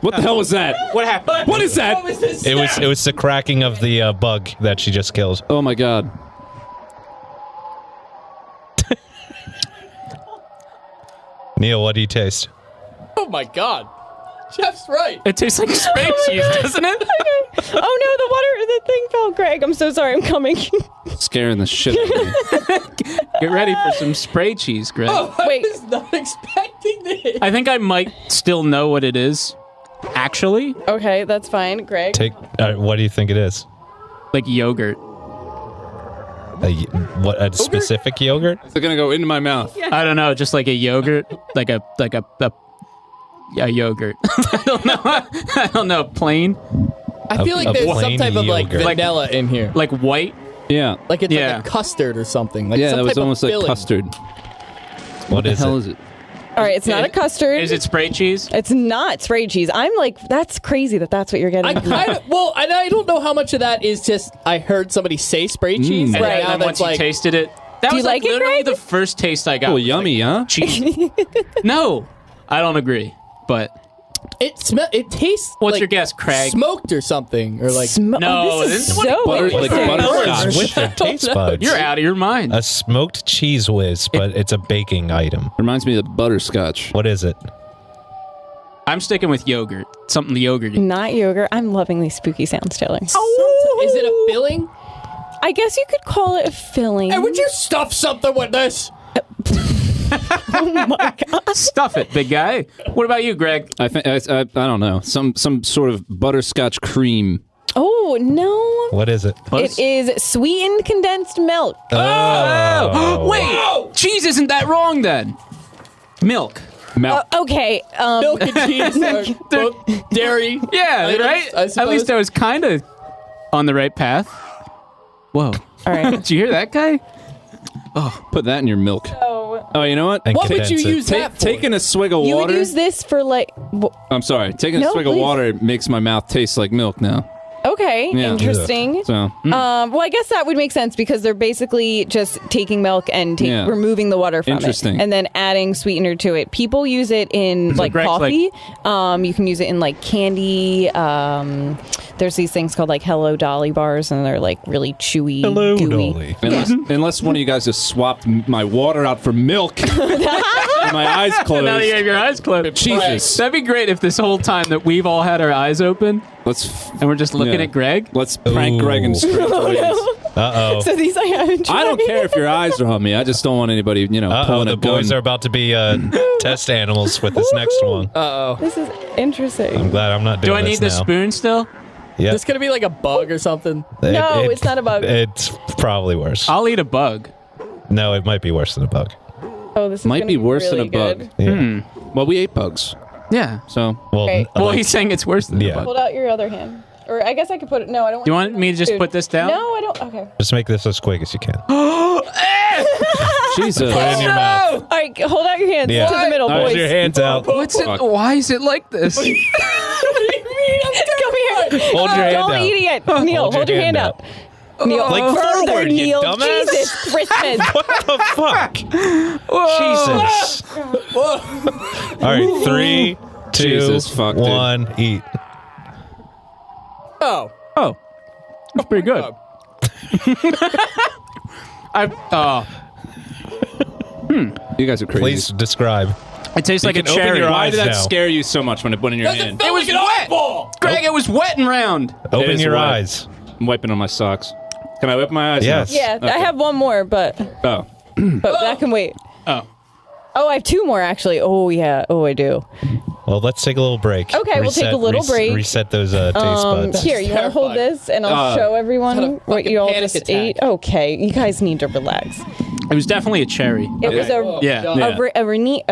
What the hell was that? What happened? What is that? It was the cracking of the bug that she just killed. Oh my God. Neil, what do you taste? Oh, my God. Jeff's right. It tastes like spray cheese, doesn't it? Oh no, the thing fell, Greg. I'm so sorry. I'm coming. Scaring the shit out of me. Get ready for some spray cheese, Greg. Oh, I Wait. was not expecting this. I think I might still know what it is. Actually, Okay, that's fine, Greg. What do you think it is? like yogurt. A specific yogurt? They're going to go into my mouth. I don't know, just like a yogurt, like a yogurt. I don't know, plain, I feel like a there's some plain type of like yogurt. vanilla in here. like white. Yeah. Like it's Yeah. like a custard or something. Like Yeah, some that was type of almost like filling. custard. What the is hell it? is it? All right, it's not a custard. Is it spray cheese? It's not sprayed cheese. I'm like, that's crazy that's what you're getting. I kind of and I don't know how much of that is just I heard somebody say spray cheese, And Right. now then that's once you like tasted it, that Do was you like it, literally Greg? the first taste I got. Oh, was yummy, huh? like cheese. No, I don't agree. But it tastes. what's like your guess, Craig? Smoked or something, or like No, oh, this this is is what so butter- like interesting. butterscotch. With your taste buds. You're out of your mind. A smoked cheese whiz, but it's a baking item. Reminds me of the butterscotch. What is it? I'm sticking with yogurt. Something yogurt. Not yogurt. I'm loving these spooky sounds, Taylor. Is it a filling? I guess you could call it a filling. Hey, would you stuff something with this? Stuff it, big guy. What about you, Greg? I think I don't know. Some sort of butterscotch cream. Oh no! What is it? It is sweetened condensed milk. Oh, wait. Cheese isn't that wrong then. Milk. Okay. Milk and cheese are both dairy. Yeah, items, right? I At least suppose. I was kind of on the right path. Whoa. All right. Did you hear that guy? Put that in your milk. Oh, you know what? And What would you condense it. use that for? Taking a swig of You would water. use this for like. I'm sorry. Taking a No, swig of please. water makes my mouth taste like milk now. Okay, Yeah. interesting. So Well, I guess that would make sense because they're basically just taking milk and Yeah. removing the water from Interesting. it, and then adding sweetener to it. People use it in like Greg's coffee. You can use it in like candy. there's these things called like Hello Dolly bars, and they're like really chewy, Hello, gooey. Dolly. Unless one of you guys just swapped my water out for milk. My eyes closed. Now you have your eyes closed. Jesus. That'd be great if this whole time that we've all had our eyes open and we're just looking at Greg. Let's prank Ooh. Greg and strange ways. Uh-oh. So these I haven't tried. I don't care if your eyes are on me. I just don't want anybody, pulling The a gun. boys are about to be test animals with this next one. This is interesting. I'm glad I'm not doing Do I need the this now. spoon still? Yeah. This gonna be like a bug or something. No, it's not a bug. It's probably worse. I'll eat a bug. No, it might be worse than a bug. Oh, this is Might gonna be worse really than a good. bug. Yeah. Well, we ate bugs, Yeah. so Well, Right. Well, like- he's saying it's worse than a Yeah. bug. Hold out your other hand. Or I guess I could put it. No, I don't. Do you want me to just Dude. put this down? No, I don't. Okay. just make this as quick as you can. Jesus. Put it in your mouth. All right, hold out your hands Yeah. to the middle, Put boys. your hands out. What's it? Why is it like this? Come here. Hold your hand Don't out. eat it. Neil, hold your hand out. Neil, Like further, forward, you Neil. dumbass. Jesus Christmas. What the fuck? Jesus. All right, 3, 2, Jesus, fuck, dude. 1, eat. Oh. Oh, that's pretty good. You guys are crazy. Please describe. It tastes like a can open cherry. your Why eyes did that now. scare you so much when it went in your hand? It was wet. Greg, it was wet and round. Open is your wet. eyes. I'm wiping on my socks. Can I open my eyes? Yes. now? Yeah, I have one more, but Oh. that can wait. Oh, I have two more actually. Oh yeah. Oh, I do. Well, let's take a little break. Okay, we'll take a little break. Reset those taste buds. Here, you want to hold this, and I'll show everyone what you all panic just attack. ate. Okay, you guys need to relax. It was definitely a cherry. It was a Yeah. Yeah. a Rene.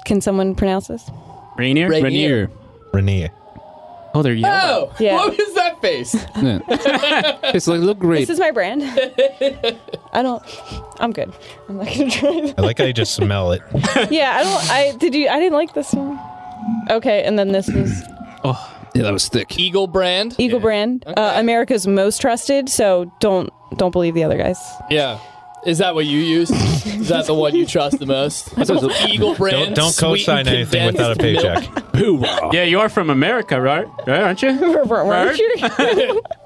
Can someone pronounce this? Rainier? Rainier. Renier. Oh, they're yellow. Oh. Yeah. What was that face? Yeah. It's like, look great. This is my brand. I'm good. I'm not gonna try it. I like how you just smell it. Yeah, I didn't like this one. Okay, and then this was Yeah, that was thick. Eagle brand. Eagle brand, America's most trusted. So don't believe the other guys. Yeah. Is that what you use? Is that the one you trust the most? Eagle brand. Don't co-sign sweetened anything without a condensed paycheck. milk. Yeah, you are from America, right? Right, aren't you?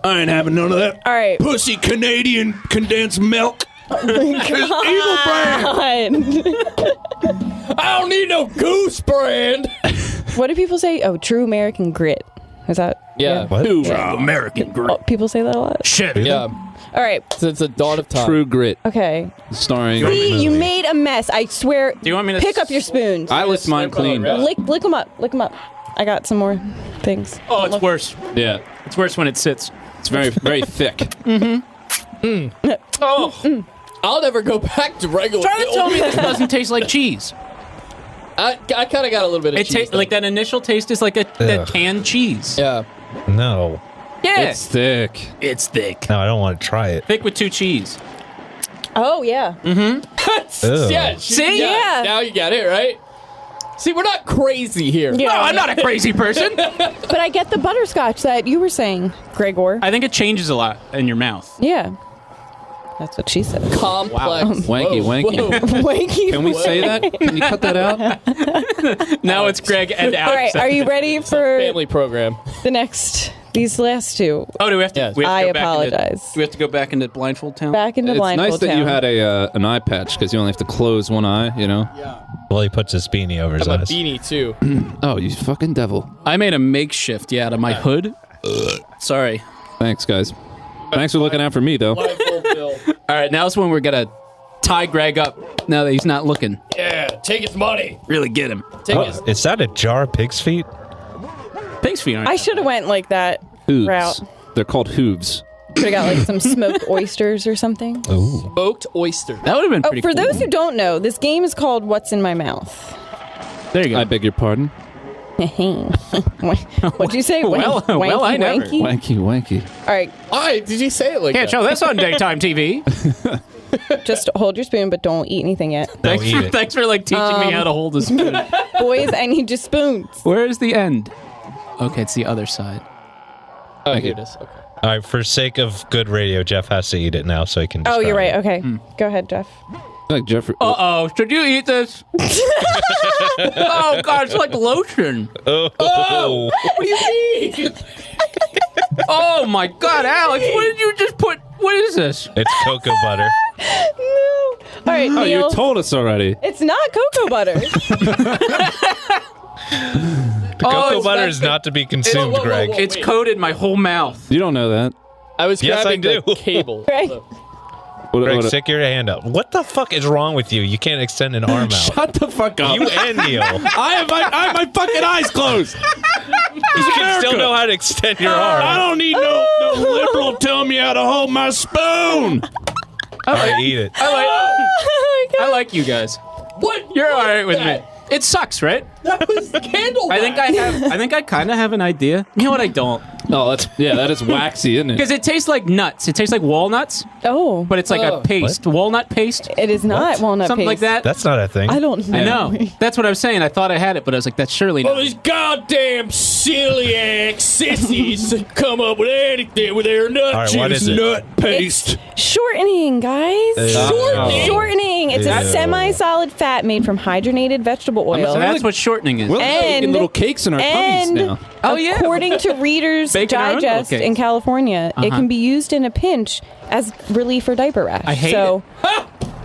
I ain't having none of that. All right. Pussy Canadian condensed milk. Eagle brand. I don't need no goose brand. What do people say? Oh, true American grit. Is that? Yeah. What? American grit. Oh, people say that a lot. Shit. Yeah. All right. Since the dawn of time. True Grit. Okay. Starring. See, you made a mess. I swear. Do you want me to pick up your spoons? I licked mine clean. Lick them up. Lick them up. I got some more things. Oh, it's worse. Yeah. It's worse when it sits. It's very, very thick. Oh, I'll never go back to regular. try to tell me this doesn't taste like cheese. I kind of got a little bit of It cheese. tastes like that initial taste is like that Ugh. canned cheese. Yeah. No. Yeah, It's thick. it's thick. No, I don't want to try it. Thick with two cheese. Oh yeah. Ugh. Yeah. See? Yeah. Now you get it, right? See, we're not crazy here. Yeah. No, I'm not a crazy person. But I get the butterscotch that you were saying, Gregor. I think it changes a lot in your mouth. Yeah. That's what she said. Complex. Wanky, Whoa, wanky. whoa. Wanky. Can we say that? Can you cut that out? Now it's Greg and Alex. All right. Are you ready for Family program. these last two? Oh, do we have to? Yes. We have to I go back apologize. do we have to go back into blindfold town? Back into It's blindfold nice that town. you had an eye patch because you only have to close one eye, you know? Well, he puts his beanie over his I'm a eyes. beanie too. Oh, you fucking devil. I made a makeshift, out of my hood. Sorry. Thanks, guys. Thanks for looking out for me, though. Blindfold Bill. All right, now's when we're gonna tie Greg up. Now that he's not looking, Yeah. Take his money. really get him. Take his. Is that a jar of pig's feet? Thanks for your. I should have went like that Hooves. route. They're called hooves. Could have got like some smoked oysters or something. Ooh. Smoked oyster. That would have been Oh, pretty for cool. those who don't know, this game is called What's in My Mouth. There you go. I beg your pardon. What'd you say? Well, Wanky, well, I never. wanky? Wanky, wanky. All right, Why did you say it like Can't that? show this on daytime TV. just hold your spoon, but don't eat anything yet. No, thanks, eat for, it. thanks for like teaching me how to hold a spoon. Boys, I need your spoons. Where is the end? Okay, it's the other side. Oh, here it is. Okay. All right, for sake of good radio, Jeff has to eat it now so he can Oh, you're describe right. it. Okay, Hmm. go ahead, Jeff. Like Jeffrey. Uh-oh, should you eat this? Oh, God, it's like lotion. Oh. What do you mean? Oh my God, Alex! What did you just put? What is this? It's cocoa butter. No. All right, Oh, Neil. you told us already. It's not cocoa butter. Cocoa butter is not to be consumed, whoa, whoa, Greg. whoa. It's wait. coated my whole mouth. You don't know that. I was Yes, grabbing I do. the cable. Right. Greg, stick your hand up. What the fuck is wrong with you? You can't extend an arm out. Shut the fuck up. You and Neil. I have my fucking eyes closed. You can still know how to extend your arm. I don't need no liberal telling me how to hold my spoon. All right, eat it. I like you guys. What? You're all right with me. It sucks, right? That was candle. I think I kind of have an idea. You know what? I don't. Oh, that is waxy, isn't it? Because it tastes like nuts. It tastes like walnuts, Oh, but it's like a paste, walnut paste, it is not walnut something paste. like that. That's not a thing. I don't know. I know. That's what I was saying. I thought I had it, but I was like, that's surely Well, not. these goddamn celiac sissies come up with anything with their nut All right, what juice, is it? nut paste. Shortening, guys. Shortening? Shortening. It's a semi-solid fat made from hydrogenated vegetable oil. So that's what shortening is. We're And- making little cakes in our tummies and now. Oh, yeah. according to Reader's Baking our own little Digest cakes. in California, it Uh-huh. can be used in a pinch as relief for diaper rash. I hate so,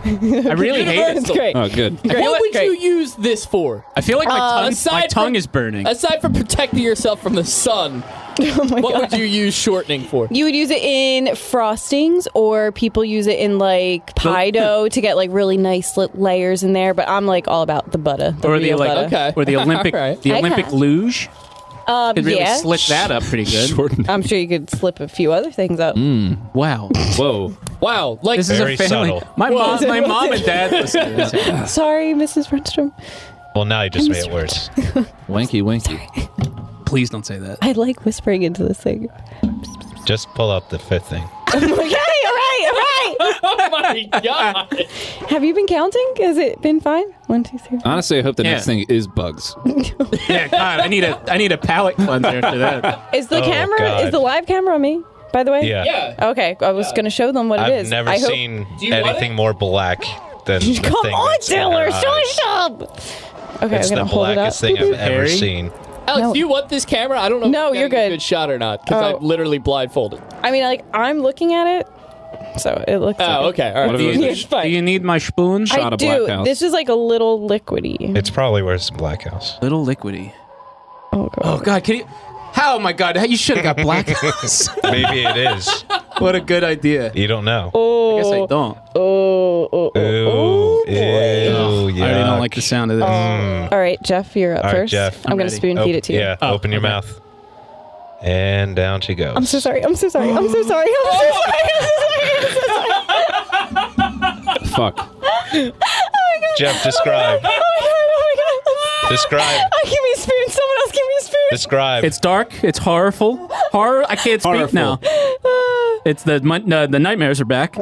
I really hate It's it. great. Oh, good. What would Great. you use this for? I feel like my aside tongue from- is burning. Aside from protecting yourself from the sun, Oh my what God. would you use shortening for? You would use it in frostings, or people use it in like pie dough to get like really nice layers in there. But I'm like all about the butter, Or the real like, butter. Okay. or the Olympic, All right. the Olympic Okay. luge. Could really yeah. slick that up pretty good. Shorten. I'm sure you could slip a few other things up. Wow, Whoa. Wow, like this is Very a family. subtle. My mom and dad listen to this. Sorry, Mrs. Renstrom. Well, now you just made it worse. Wanky, wanky. Please don't say that. I like whispering into this thing. Just pull up the fifth thing. Okay, all right. oh my god. Have you been counting? Has it been fine? 1, 2, 3. Honestly, I hope the Yeah. next thing is bugs. Yeah, God, I need a palate cleanser after that. Is the Oh, camera? God. Is the live camera on me? By the way. Yeah. Yeah. Okay, I was going to show them what it I've is. never I hope- seen you want anything it? more black than the Come thing on, that's in Taylor, her show eyes. us up. Okay, It's I'm the gonna hold it up. blackest thing I've ever Harry? seen. Alex, No. do you want this camera? I don't know No, if you're getting a good. good shot or not, because Oh. I'm literally blindfolded. I mean, like I'm looking at it, so it looks. Oh, okay. All right. What Do if you, it It's fine. do you need my spoon? I Shot of do. Black House. This is like a little liquidy. It's probably where it's Black House. Little liquidy. Oh god. Oh God, can you? How? Oh my God, you should have got Black House. Maybe it is. What a good idea. You don't know. Oh. I guess I don't. Oh. Ooh, ew, I already don't yuck. like the sound of this. All right, Jeff, you're up All right, first. Jeff. I'm gonna ready. spoon feed it to you. Yeah, Oh, open your okay. mouth. And down she goes. I'm so sorry. I'm so sorry. I'm so sorry. I'm so sorry. I'm so sorry. I'm so sorry. Fuck. Jeff, describe. Oh my god. Describe. Oh, give me a spoon. Someone else give me a spoon. Describe. It's dark. It's horrorful. Horror. I can't speak Horrorful. now. It's the nightmares are back.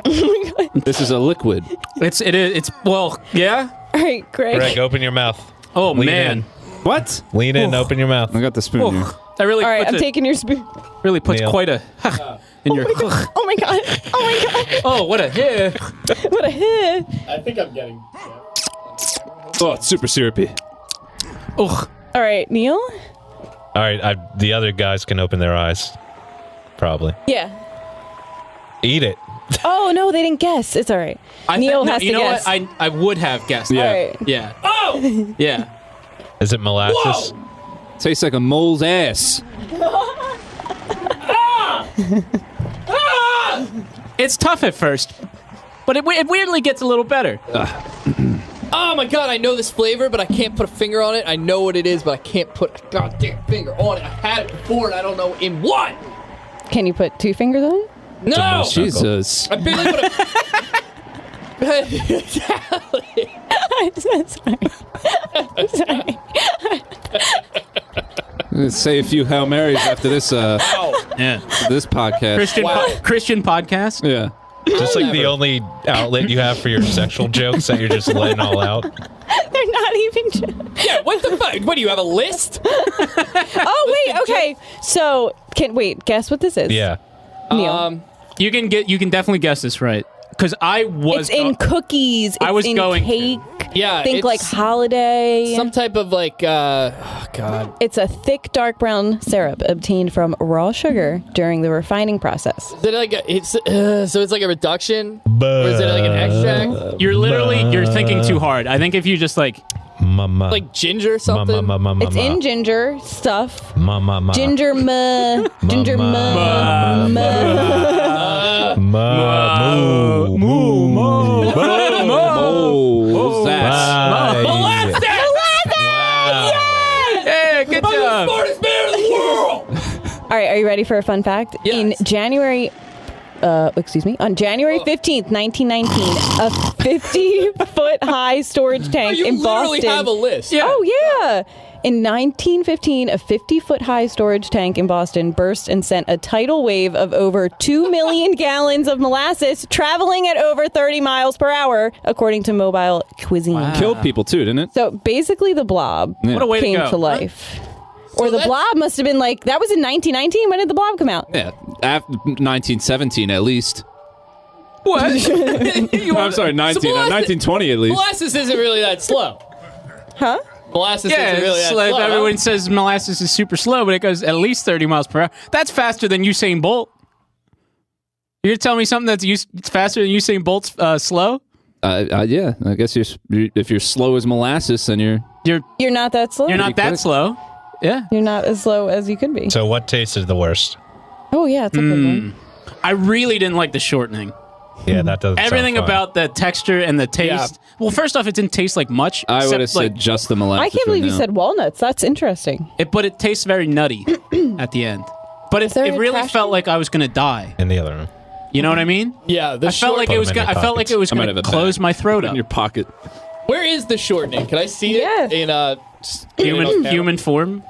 This is a liquid. It's well, yeah. All right, Greg. Greg, open your mouth. Oh Lean man. in. What? Lean in, open your mouth. I got the spoon here. That really All right, puts I'm it- taking your spoon. really puts Neil. quite a in your. Oh my god. Oh my god. Oh, what a hit! What a hit. I think I'm getting. Oh, it's super syrupy. Ugh. All right, Neil. All right, the other guys can open their eyes. Probably. Yeah. Eat it. Oh no, they didn't guess. It's all right. Neil has you to know guess. what? I would have guessed. Yeah. All right. Yeah. Oh. Yeah. Is it molasses? Tastes like a mole's ass. It's tough at first, but it weirdly gets a little better. Oh my god, I know this flavor, but I can't put a finger on it. I know what it is, but I can't put a goddamn finger on it. I had it before, and I don't know in what. Can you put 2 fingers on it? No, Jesus. I barely put a. I'm so sorry. I'm sorry. Let's say a few Hail Marys after this Yeah. this podcast. Christian podcast. Yeah. Just like the only outlet you have for your sexual jokes that you're just letting all out. They're not even true. Yeah, what the fuck? What do you have a list? Oh wait, okay. So guess what this is. Yeah. Neil. You can definitely guess this right because I was it's in cookies. It's I was in going to. cake. Yeah, Think like holiday. some type of like, oh God. It's a thick, dark brown syrup obtained from raw sugar during the refining process. Is it like so it's like a reduction? Or is it like an extract? You're thinking too hard. I think if you just like Like ginger or something? It's in ginger stuff. Ginger. Ginger ginger molasses. Yeah, good job. Smartest man in the world! All right, are you ready for a fun fact? Yes. On January 15th, 1919, a 50-foot high storage tank You in literally Boston. have a list. Yeah. Oh, yeah. In 1915, a 50-foot high storage tank in Boston burst and sent a tidal wave of over 2 million gallons of molasses traveling at over 30 miles per hour, according to Mobile Cuisine. Killed people too, didn't it? So basically, the blob What a way came to go. to life. Or the that's- blob must have been like, that was in 1919. When did the blob come out? Yeah, after 1917 at least. What? I'm sorry, 1920 at least. Molasses isn't really that slow. Huh? Molasses Yeah, isn't really that it's like slow. everyone says molasses is super slow, but it goes at least 30 miles per hour. That's faster than Usain Bolt. You're telling me something that's it's faster than Usain Bolt's slow? Yeah, I guess if you're slow as molasses, then you're You're not that slow. You're not that quick. slow. Yeah. You're not as slow as you could be. So what tasted the worst? Oh, yeah, it's a good one. I really didn't like the shortening. Yeah, that doesn't. Everything sound fun. about the texture and the taste. Well, first off, it didn't taste like much. I would have except, like, said just the molasses. I can't believe you right now. said walnuts. That's interesting. but it tastes very nutty at the end. But it there a really trash felt can? like I was going to die. in the other room. You know what I mean? Yeah, the I felt like Put it was. them in I your felt like it was I might going have to a close bag. my throat in up. your pocket. Where is the shortening? Can I see Yes. it in Human form.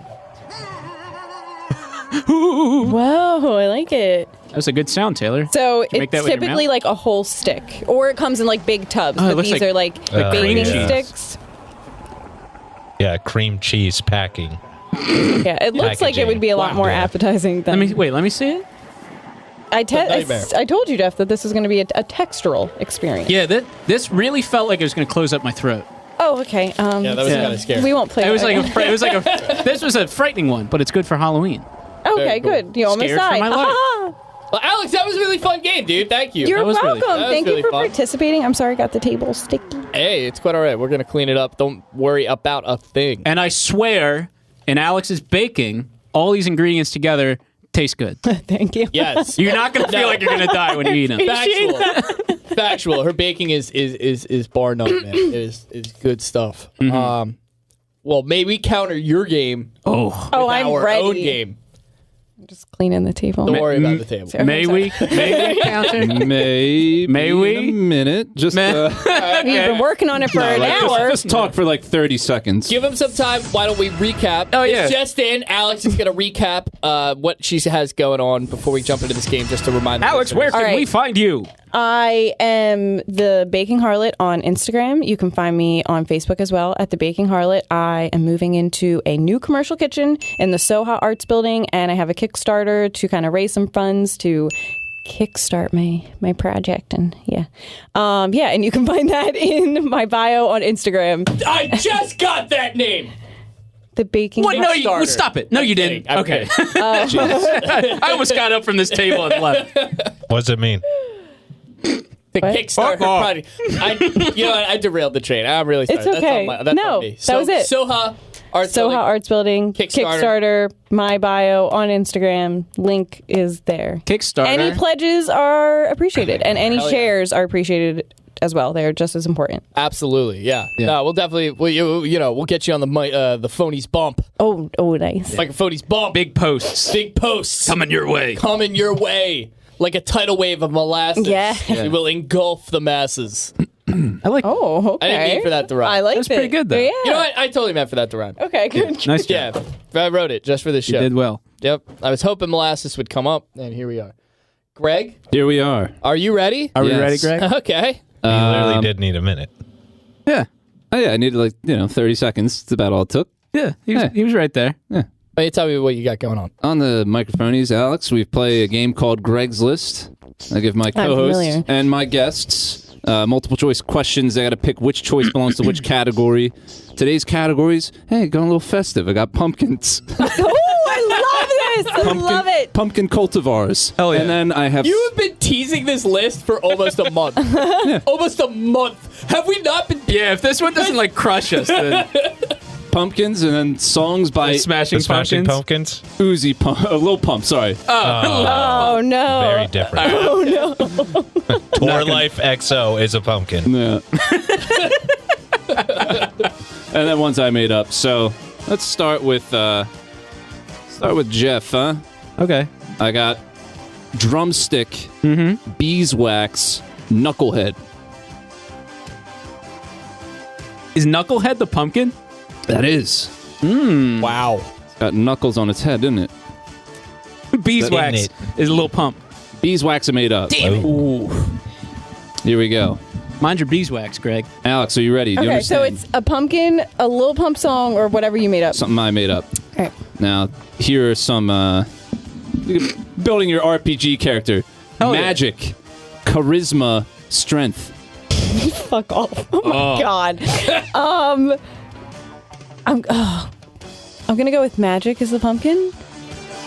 Whoa, I like it. That was a good sound, Taylor. So make it's that with your typically mouth? like a whole stick, or it comes in like big tubs. Oh, it but looks these like- are like cream baking cheese. sticks. Yeah, cream cheese packing. Yeah, it looks like it would be a lot Wow. more Yeah. appetizing than. Let me see it. I nightmare. told you, Jeff, that this was going to be a textural experience. Yeah, this really felt like it was going to close up my throat. Oh, okay. Yeah, that was Yeah. kind of scary. We won't play. It was that like again. this was a frightening one, but it's good for Halloween. Okay, Very cool. good. You almost Scared for died. my life. Ah, Well, Alex, that was a really fun game, dude. Thank you. You're was really- welcome. that was Thank really you for fun. participating. I'm sorry I got the table sticky. Hey, it's quite all right. We're going to clean it up. Don't worry about a thing. And I swear, in Alex's baking, all these ingredients together taste good. Thank you. Yes. You're not going to feel like you're going to die when you eat them. Factual. Factual. Her baking is bar none, man. It is good stuff. Well, may we counter your game Oh, with I'm our ready. own game. Just cleaning the table. Don't worry about the table. Okay, may sorry. we counter? Maybe May we? in a minute. Just You've been working on it for an hour. just talk for like 30 seconds. Give him some time. Why don't we recap? Oh, yeah. It's just in. Alex is going to recap what she has going on before we jump into this game, just to remind the Alex, where listeners. can All we right. find you? I am the Baking Harlot on Instagram. You can find me on Facebook as well at the Baking Harlot. I am moving into a new commercial kitchen in the Soha Arts Building, and I have a Kickstarter to kind of raise some funds to kickstart my project. And and you can find that in my bio on Instagram. I just got that name. The Baking What? No, Kickstarter. stop it. No, you kidding. didn't. I'm Okay. kidding. I almost got up from this table and left. What does it mean? The Kickstarter Fuck off. project. I derailed the train. I'm really sorry. It's okay. That's on No, me. that was it. Soha Arts Soha Building. Arts Building, Kickstarter. Kickstarter, my bio on Instagram. Link is there. Kickstarter. Any pledges are appreciated, and any Hell yeah. shares are appreciated as well. They're just as important. Absolutely, yeah. No, we'll definitely, we'll get you on the phonies bump. Oh, nice. Like a phonies bump. Big posts Big posts coming your way. coming your way. Like a tidal wave of molasses. Yeah. It will engulf the masses. I like. Oh, okay. I didn't mean for that to rhyme. I like That's pretty good, though. Yeah. You know what? I totally meant for that to rhyme. Okay, good. Nice job. Yeah, I wrote it just for this show. You did well. Yep. I was hoping molasses would come up, and here we are. Greg, Here we are. are you ready? Are we Yes. ready, Greg? Okay. You literally did need a minute. Yeah. Oh, yeah, I needed 30 seconds. That's about all it took. Yeah. He was right there. Wait, tell me what you got going on. On the Microphonies, Alex, we play a game called Greg's List. I give my co-hosts familiar. and my guests Multiple choice questions. I got to pick which choice belongs to which category. Today's categories, hey, going a little festive. I got pumpkins. Oh, I love this. I love it. Pumpkin cultivars. Hell yeah. And then I have... You have been teasing this list for almost a month. Almost a month. Have we not been? Yeah, if this one doesn't like crush us, then pumpkins and then songs by Smashing Pumpkins. Uzi Pump, Lil Pump, sorry. Oh, no. Very different. Oh, no. Tour Life XO is a pumpkin. Yeah. And then ones I made up. So let's start with Jeff, huh? okay. I got drumstick, beeswax, knucklehead. Is Knucklehead the pumpkin? That is. Wow. Got knuckles on its head, didn't it? Beeswax Isn't is a little pump. Beeswax I made up. Damn it. Ooh. Here we go. Mind your beeswax, Greg. Alex, are you ready? Do you Okay, so understand? it's a pumpkin, a Lil Pump song, or whatever you made up. Something I made up. All right. Now, here are some building your RPG character. Hell yeah. Magic, charisma, strength. Fuck off. Oh, my God. I'm going to go with Magic as the pumpkin.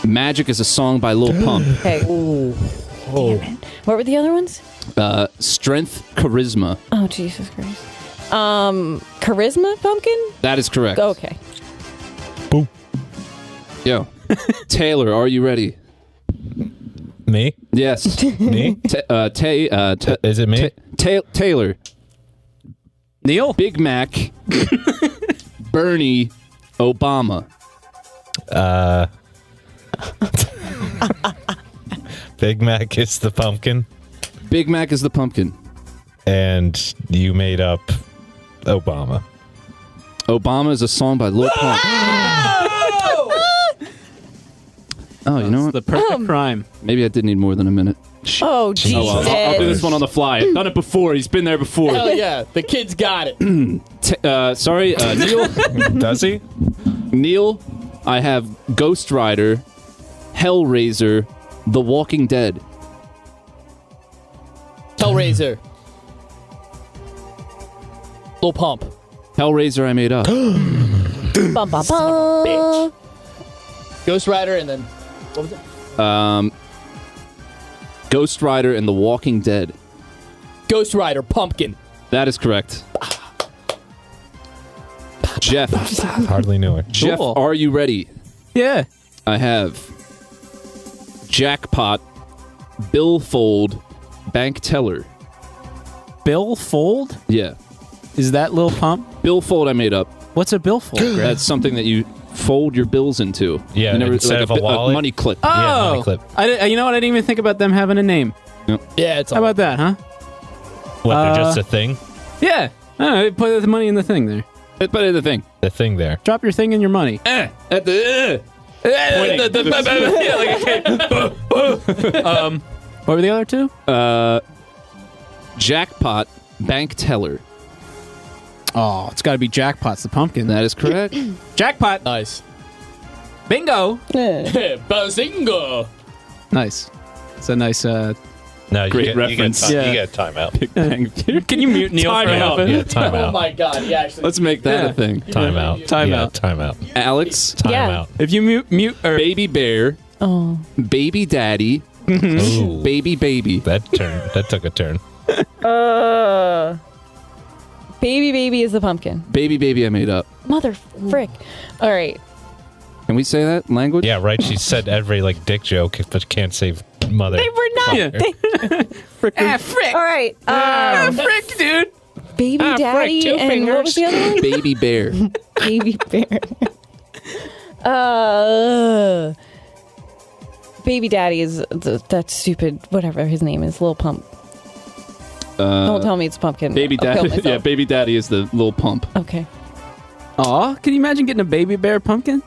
Magic is a song by Lil Pump. Okay. Damn it. What were the other ones? Strength, charisma. Oh, Jesus Christ. Charisma pumpkin? That is correct. Okay. Yo. Taylor, are you ready? Me? Yes. Me? Is it me? Taylor. Neil? Big Mac. Bernie. Obama. Big Mac is the pumpkin, Big Mac is the pumpkin. and you made up Obama. Obama is a song by Lil Pump. Oh, you know what? The perfect crime. Maybe I did need more than a minute. Oh, Jesus. Oh, well, I'll do this one on the fly. I've done it before. He's been there before. Hell yeah. The kid's got it. Sorry, Neil. Does he? Neil, I have Ghost Rider, Hellraiser, The Walking Dead. Hellraiser. Lil Pump. Hellraiser I made up. Bum, bum, bum. Bitch. Ghost Rider and then what was it? Ghost Rider and The Walking Dead. Ghost Rider Pumpkin. That is correct. Jeff. Hardly knew her. Jeff, Cool. are you ready? Yeah. I have Jackpot, Billfold, Bank Teller. Bill Fold? Yeah. Is that Lil Pump? Billfold I made up. What's a Bill Fold, Greg? That's something that you fold your bills into. Yeah, you instead like of a wallet. money clip. Yeah, money Oh, clip. you know what? I didn't even think about them having a name. Yeah, it's How about that, huh? What, they're just a thing? Yeah. I don't know, put the money in the thing there. But the thing. The thing there. Drop your thing in your money. At the Yeah, like a kid. What were the other two? Jackpot, Bank Teller. Oh, it's got to be Jackpot's the pumpkin. That is correct. Jackpot. nice. Bingo. Bazinga. Nice. It's a nice. No, Great reference. You Yeah. get time out. Can you mute Neil Time for a out. minute? Yeah, time Oh out. my god, he actually Let's make that Yeah. a thing. Time out. Time Yeah, out. Time out. Alex, Time Yeah. out. If you mute or Baby Bear, Oh. Baby Daddy, Ooh, Baby. that took a turn. Baby is the pumpkin. Baby I made up. Mother frick. All right. Can we say that language? Yeah, right. She said every like dick joke, but can't say mother. They were not. Yeah. frick. All right. Frick, dude. Baby Daddy frick, 2 and what was the other one? Baby Bear. Baby Bear. Baby Daddy is that stupid, whatever his name is, Lil Pump. Don't tell me it's pumpkin. Baby I'll kill Daddy. myself. Yeah, Baby Daddy is the little pump. Okay. Aw, can you imagine getting a baby bear pumpkin?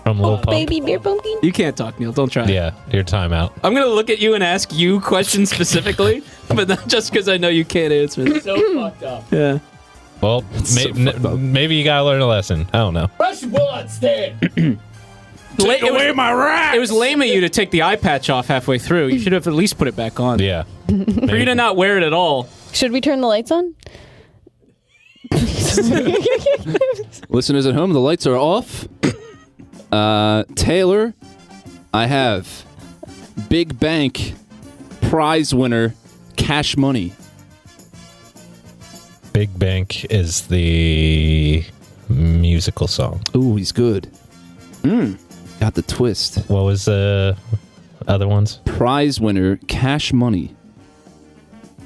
From Lil Pump. Baby Bear pumpkin. You can't talk, Neil. Don't try. Yeah, your time out. I'm gonna look at you and ask you questions specifically, but not just because I know you can't answer them. so fucked up. Yeah. Well, so fucked up. maybe you gotta learn a lesson. I don't know. Rush will not stand. Take away my rat. It was lame of you to take the eye patch off halfway through. You should have at least put it back on. Yeah. For you to not wear it at all. Should we turn the lights on? Listeners at home, the lights are off. Taylor, I have Big Bank prize winner Cash Money. Big Bank is the musical song. Ooh, he's good. Got the twist. What was the other ones? Prize winner Cash Money.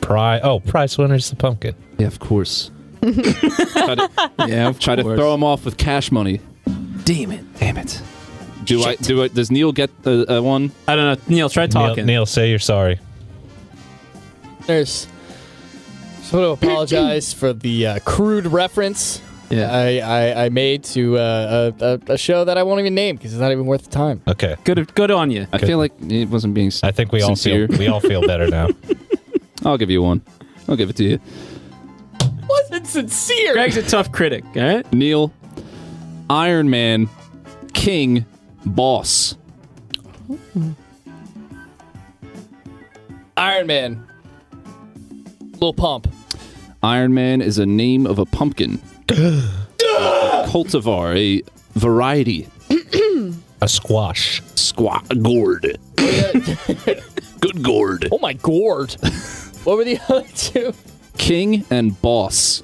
Prize winner's the pumpkin. Yeah, of course. Try to throw him off with Cash Money. Damn it. Does Neil get one? I don't know. Neil, try talking. Neil, say you're sorry. Just want to apologize for the crude reference I made to a show that I won't even name because it's not even worth the time. Okay. Good on you. I feel like it wasn't being I think we sincere. all feel better now. I'll give you one. I'll give it to you. Wasn't sincere. Greg's a tough critic, all right? Neil, Iron Man, King, Boss. Iron Man. Lil Pump. Iron Man is a name of a pumpkin. Cultivar, a variety. A squash. Gourd. Good gourd. Oh my gourd. What were the other two? King and Boss.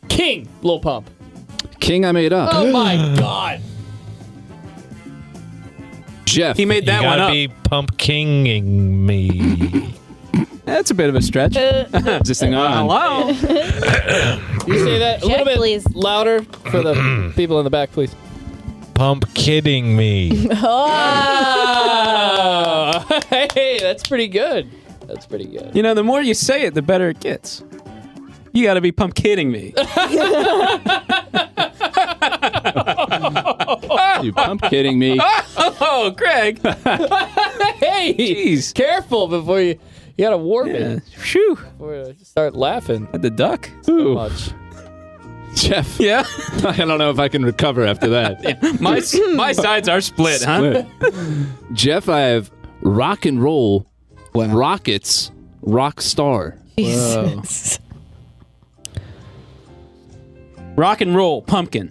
King. Lil Pump. King I made up. Oh my god. Jeff. He made that You one gotta up. be pumpkining me. That's a bit of a stretch. Is this thing on? Hello? You say that a little bit please. louder for the people in the back, please. Pumpkining me. Oh, hey, that's pretty good. That's pretty good. You know, the more you say it, the better it gets. You got to be pump kidding me. You pump kidding me. Oh, Greg. Hey, Jeez. careful before you gotta warp Yeah. it Phew. before you start laughing At the duck. too much. Jeff. Yeah. I don't know if I can recover after that. My sides are split, huh? Jeff, I have rock and roll, Rockets, rock star. Jesus. Rock and roll, pumpkin.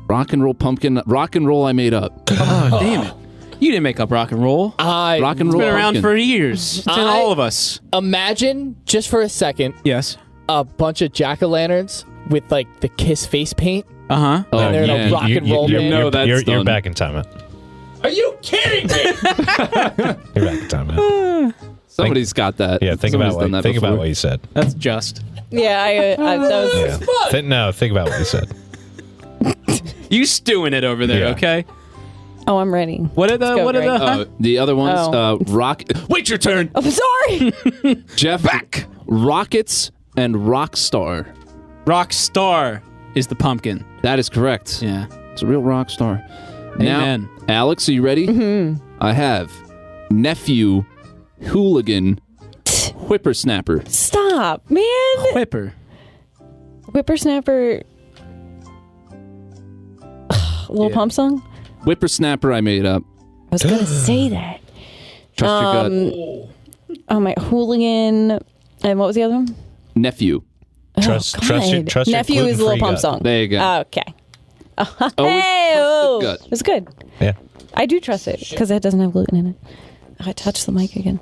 Rock and roll pumpkin. Rock and roll I made up. Oh, damn it. You didn't make up rock and roll. Rock and It's roll been around pumpkin. for years. It's in all of us. Imagine just for a second Yes. a bunch of jack-o'-lanterns with like the Kiss face paint. Uh-huh. Oh, And they're in a yeah. rock and roll band. know that's you're done. back in time. Are you kidding me? You're back in time. Somebody's got that. Yeah, think Somebody's about done that think before. about what you said. That's just. Yeah, that was. Yeah. Think about what you said. You stewing it over there, Yeah. okay? Oh, I'm ready. What are the go, what are the Greg. The other ones, Oh. rock. Wait, your turn, I'm sorry. Jeff. Back. Rockets and rock star. rock star is the pumpkin. That is correct. Yeah. It's a real rock star. Amen. Now, Alex, are you ready? Mm-hmm. I have nephew, hooligan, whippersnapper. Stop, man. Whipper. Whippersnapper. Little Yeah. Pump song? Whippersnapper I made up. I was going to say that. Trust your gut. Oh, my hooligan. And what was the other one? Nephew. Trust God. your Nephew is Little gluten-free Pump gut. song. There you go. Okay. Always Hey, trust oh. the gut. It was good. Yeah. I do trust it because it doesn't have gluten in it. I touched the mic again.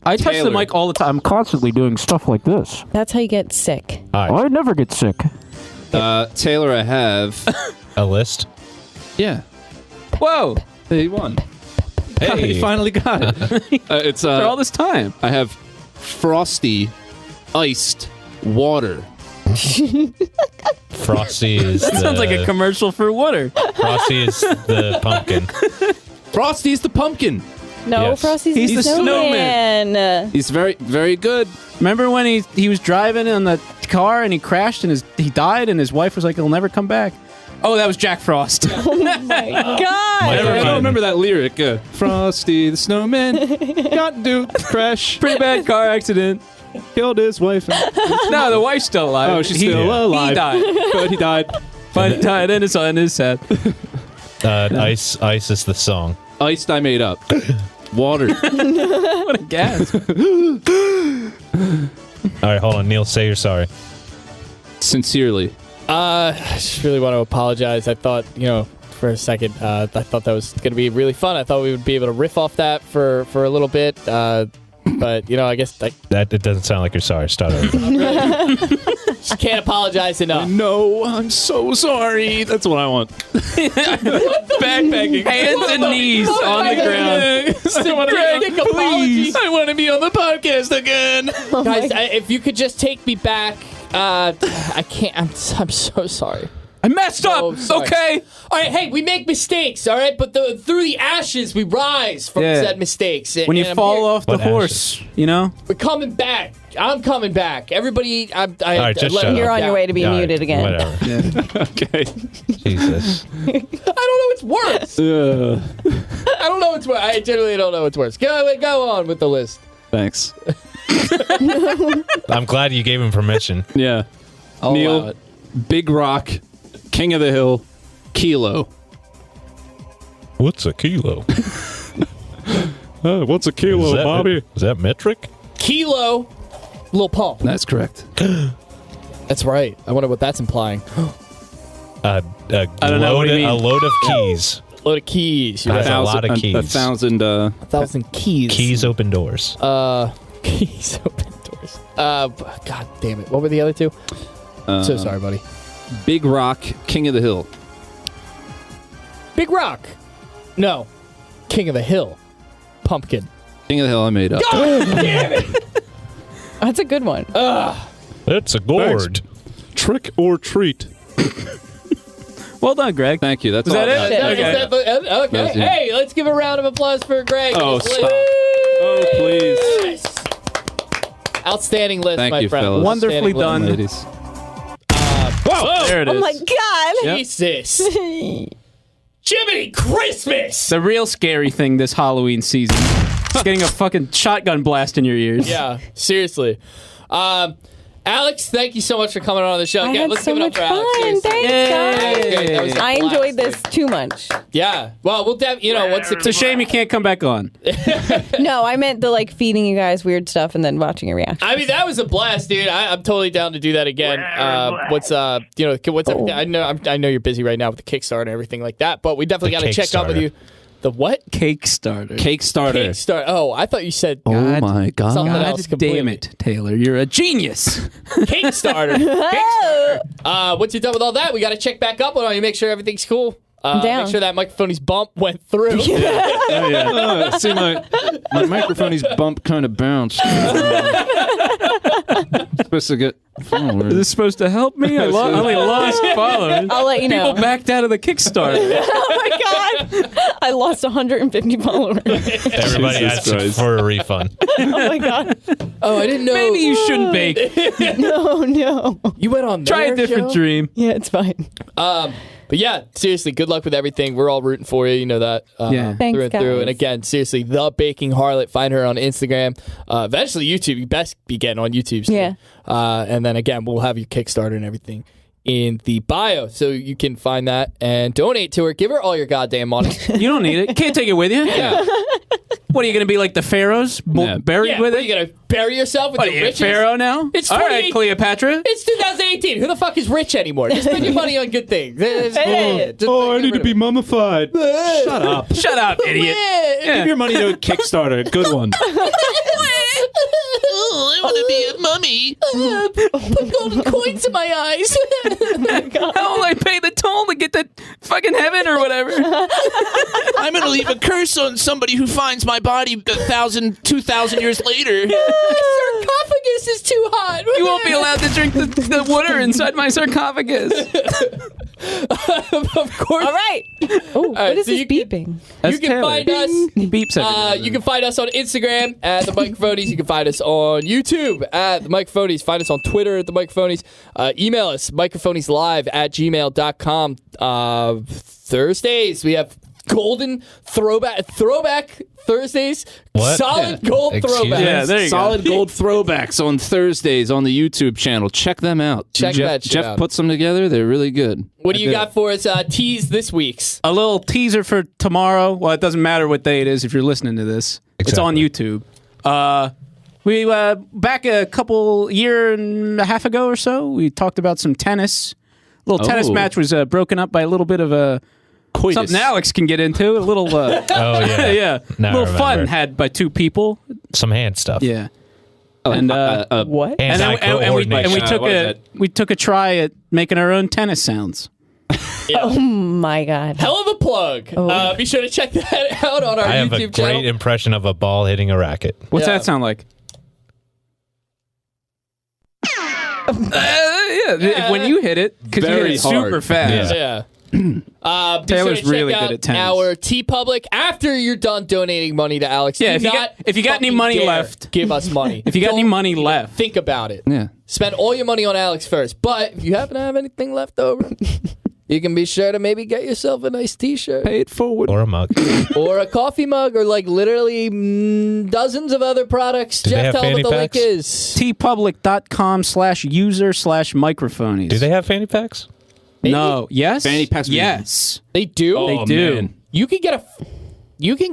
I touch Taylor. the mic all the time. I'm constantly doing stuff like this. That's how you get sick. All right. I never get sick. Taylor, I have. A list. Yeah. Whoa. He won. Hey. He finally got it. It's For all this time. I have frosty, iced water. Frosty is That sounds like a commercial for water. Frosty is the pumpkin. Frosty's the pumpkin. No, Yes. Frosty's He's the the snowman. He's very, very good. Remember when he was driving in the car and he crashed and he died and his wife was like, he'll never come back. Oh, that was Jack Frost. Oh my God. I Microphone. don't remember that lyric. Frosty the snowman got into a crash, Pretty bad car accident. killed his wife. No, the wife's still alive. Oh, she's still alive. He died. Good, he died. But he died and it's sad. Ice is the song. Iced I made up. Water. What a gas. All right, hold on. Neil, say you're sorry. Sincerely. I just really want to apologize. I thought, for a second, I thought that was going to be really fun. I thought we would be able to riff off that for a little bit. But, I guess That it doesn't sound like you're sorry. Start over. just can't apologize enough. No, I'm so sorry. That's what I want. Backpacking. Hands and knees on the ground. Please. I want to be on the podcast again. Guys, if you could just take me back. I can't. I'm so sorry. I messed up. Sorry. Okay. All right, hey, we make mistakes, all right? But through the ashes, we rise from said mistakes. When you And I'm fall here- off the What horse, We're coming back. I'm coming back. Everybody, all right, just shut You're up. on your way to be All right, muted again. Whatever. Okay. Jesus. I don't know what's worse. I don't know what's worse. I generally don't know what's worse. Go on with the list. Thanks. I'm glad you gave him permission. Yeah. I'll allow Neil, it. Big Rock, King of the Hill, Kilo. What's a kilo? What's a kilo, Is that metric? Kilo, Lil Pump. That's correct. That's right. I wonder what that's implying. I don't know what you mean. A load of keys. Load of keys. You're That's right. a lot of keys. 1,000. 1,000 keys. Keys open doors. Keys open doors. God damn it. What were the other two? So sorry, buddy. Big Rock, King of the Hill. Big Rock. No. King of the Hill. Pumpkin. King of the Hill, I made up. Damn it. That's a good one. It's a gourd. Trick or treat. Well done, Greg. Thank you. That's Was all that I it? got. Okay. That's it. Hey, let's give a round of applause for Greg. Oh, This stop. list. Oh, please. Yes. Outstanding list, Thank my you, friend. fellas. Wonderfully Outstanding done. list. Ladies. Whoa. There it is. Oh my God. Jesus. Jiminy Christmas. The real scary thing this Halloween season. It's getting a fucking shotgun blast in your ears. Yeah, seriously. Alex, thank you so much for coming on the show. I Again, had let's so give it up much for Alex. fun. seriously. Thanks, That was guys. a I blast. enjoyed this too much. Yeah. Well, we'll once It's a shame you can't come back on. No, I meant the feeding you guys weird stuff and then watching your reaction. I mean, that was a blast, dude. I'm totally down to do that again. What's I know you're busy right now with the Kickstarter and everything like that, but we definitely got to check up with you. The what? Kickstarter. Kickstarter. Kickstarter. Oh, I thought you said Oh my God. something God else damn completely. it, Taylor. You're a genius. Kickstarter. Kickstarter. Once you're done with all that, we got to check back up on you, make sure everything's cool. down. Make sure that Microphonies bump went through. Oh, yeah. See, my Microphonies bump kind of bounced. Supposed to get followers. Is this supposed to help me? I only lost followers. I'll let you know. People backed out of the Kickstarter. Oh my God. I lost 150 followers. Everybody Jesus asks Christ. for a refund. Oh my God. Oh, I didn't know. Maybe you shouldn't bake. No. You went on Try there, a different Joe? dream. Yeah, it's fine. But yeah, seriously, good luck with everything. We're all rooting for you. You know that. Yeah. Thanks, through and through. guys. And again, seriously, The Baking Harlot. Find her on Instagram. Eventually, YouTube. You best be getting on YouTube soon. Yeah. And then again, we'll have your Kickstarter and everything in the bio. So you can find that and donate to her. Give her all your goddamn money. You don't need it. Can't take it with you. Yeah. What are you going to be like the pharaohs? Yeah. Buried Yeah, with what, it? you gonna bury yourself with What are the you, a riches? pharaoh now? It's all 28 right, Cleopatra. It's 2018. Who the fuck is rich anymore? Just spend your money on good things. Just Oh, I get need to rid be of mummified. Shut up. Shut up, idiot. it. Give your money to a Kickstarter. Good one. I want to be a mummy. Put golden coins in my eyes. How will I pay the toll to get to fucking heaven or whatever? I'm going to leave a curse on somebody who finds my body 2,000 years later. Sarcophagus is too hot. You won't be allowed to drink the water inside my sarcophagus. Of course. All right. Oh, what is so this you can- beeping? That's you can Taylor. find us. He beeps every You can find us on Instagram at the Microphonies. You can find us on YouTube at the Microphonies. Find us on Twitter at the Microphonies. Email us microphonieslive@gmail.com. Thursdays we have golden throwback Thursdays. What? Solid gold Excuse throwback. me? Yeah, there you Solid gold throwbacks on Thursdays on the YouTube channel. Check them out. Check Jeff, that shit Jeff out. puts them together. They're really good. What do you got for us? Tease this week's. A little teaser for tomorrow. Well, it doesn't matter what day it is if you're listening to this. It's on YouTube. We back a year and a half ago or so, we talked about some tennis. A little tennis match was broken up by a little bit of a Coitus. something Alex can get into. A little Oh yeah, yeah, Now I little fun remember. had by two people. Some hand stuff. Yeah. And What? And we took a try at making our own tennis sounds. Oh my god. Hell of a plug. Be sure to check that out on our I have a YouTube great channel. impression of a ball hitting a racket. What's Yeah. that sound like? When you hit it, because you hit Very it super hard. fast. Yeah. Be sure Taylor's to check really out good at tennis. Our TeePublic after you're done donating money to Alex. Yeah, do if you got any fucking money dare left. give us money. If you got any Don't money left. think about it. Yeah. Spend all your money on Alex first. But if you happen to have anything left over, you can be sure to maybe get yourself a nice T-shirt Pay it forward. Or a mug. or a coffee mug or like literally dozens of other products. Do they Jeff, have tell them what the fanny link packs? is. tpublic.com/user/microphonies. Do they have fanny packs? No. Yes? Fanny packs would be- Yes. They do. They do. man. You can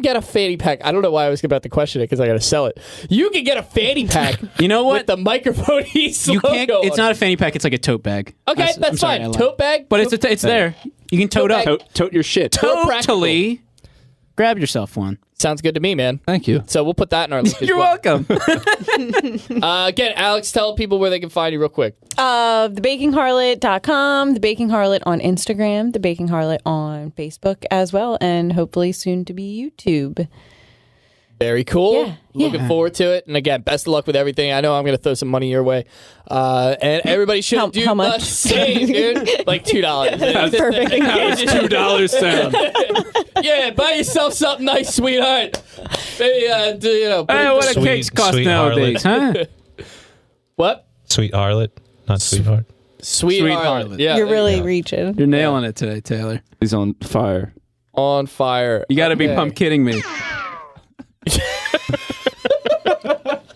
get a fanny pack. I don't know why I was about to question it because I got to sell it. You can get a fanny pack. You know With what? the Microphonies You can't. logo It's on not a fanny pack. It's like a tote bag. Okay, I'm that's sorry, fine. I lied. Tote bag, But it's there. You can tote Tote up. bag. Tote your shit. Tote practical. Totally. Grab yourself one. Sounds good to me, man. Thank you. So we'll put that in our link. as You're well. welcome. Again, Alex, tell people where they can find you real quick. TheBakingHarlot.com, The Baking Harlot on Instagram, The Baking Harlot on Facebook as well, and hopefully soon to be YouTube. Very cool. Yeah, Looking forward to it. And again, best of luck with everything. I know I'm going to throw some money your way. And everybody should do how much? the same, dude. Like $2. Perfect. $2 sound. Yeah, buy yourself something nice, sweetheart. Maybe, Hey, what do Sweet- cakes cost sweet nowadays, huh? What? Sweet Harlot, not sweetheart. Sweetheart. Harlot. Yeah, You're there you really go. reaching. You're nailing it today, Taylor. He's on fire. On fire. You got to be Okay. pump kidding me.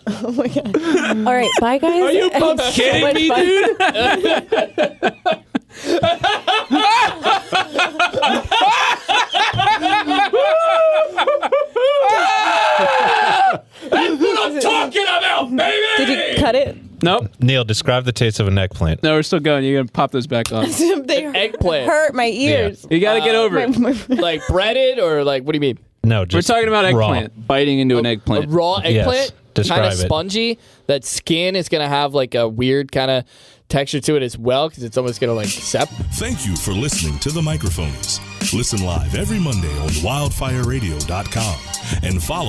Oh my god. All right, bye guys. Are you pump kidding me, dude? I'm talking about, baby! Did you cut it? Nope. Neil, describe the taste of an eggplant. No, we're still going. You're going to pop those back on. They Eggplant. hurt my ears. You got to get over it. Like breaded or like, what do you mean? No, We're just talking about raw. eggplant. Biting into an A eggplant. raw eggplant? Yes, describe Kind of it. spongy. That skin is going to have like a weird kind of texture to it as well because it's almost going to like sep. Thank you for listening to The Microphonies. Listen live every Monday on wildfireradio.com and follow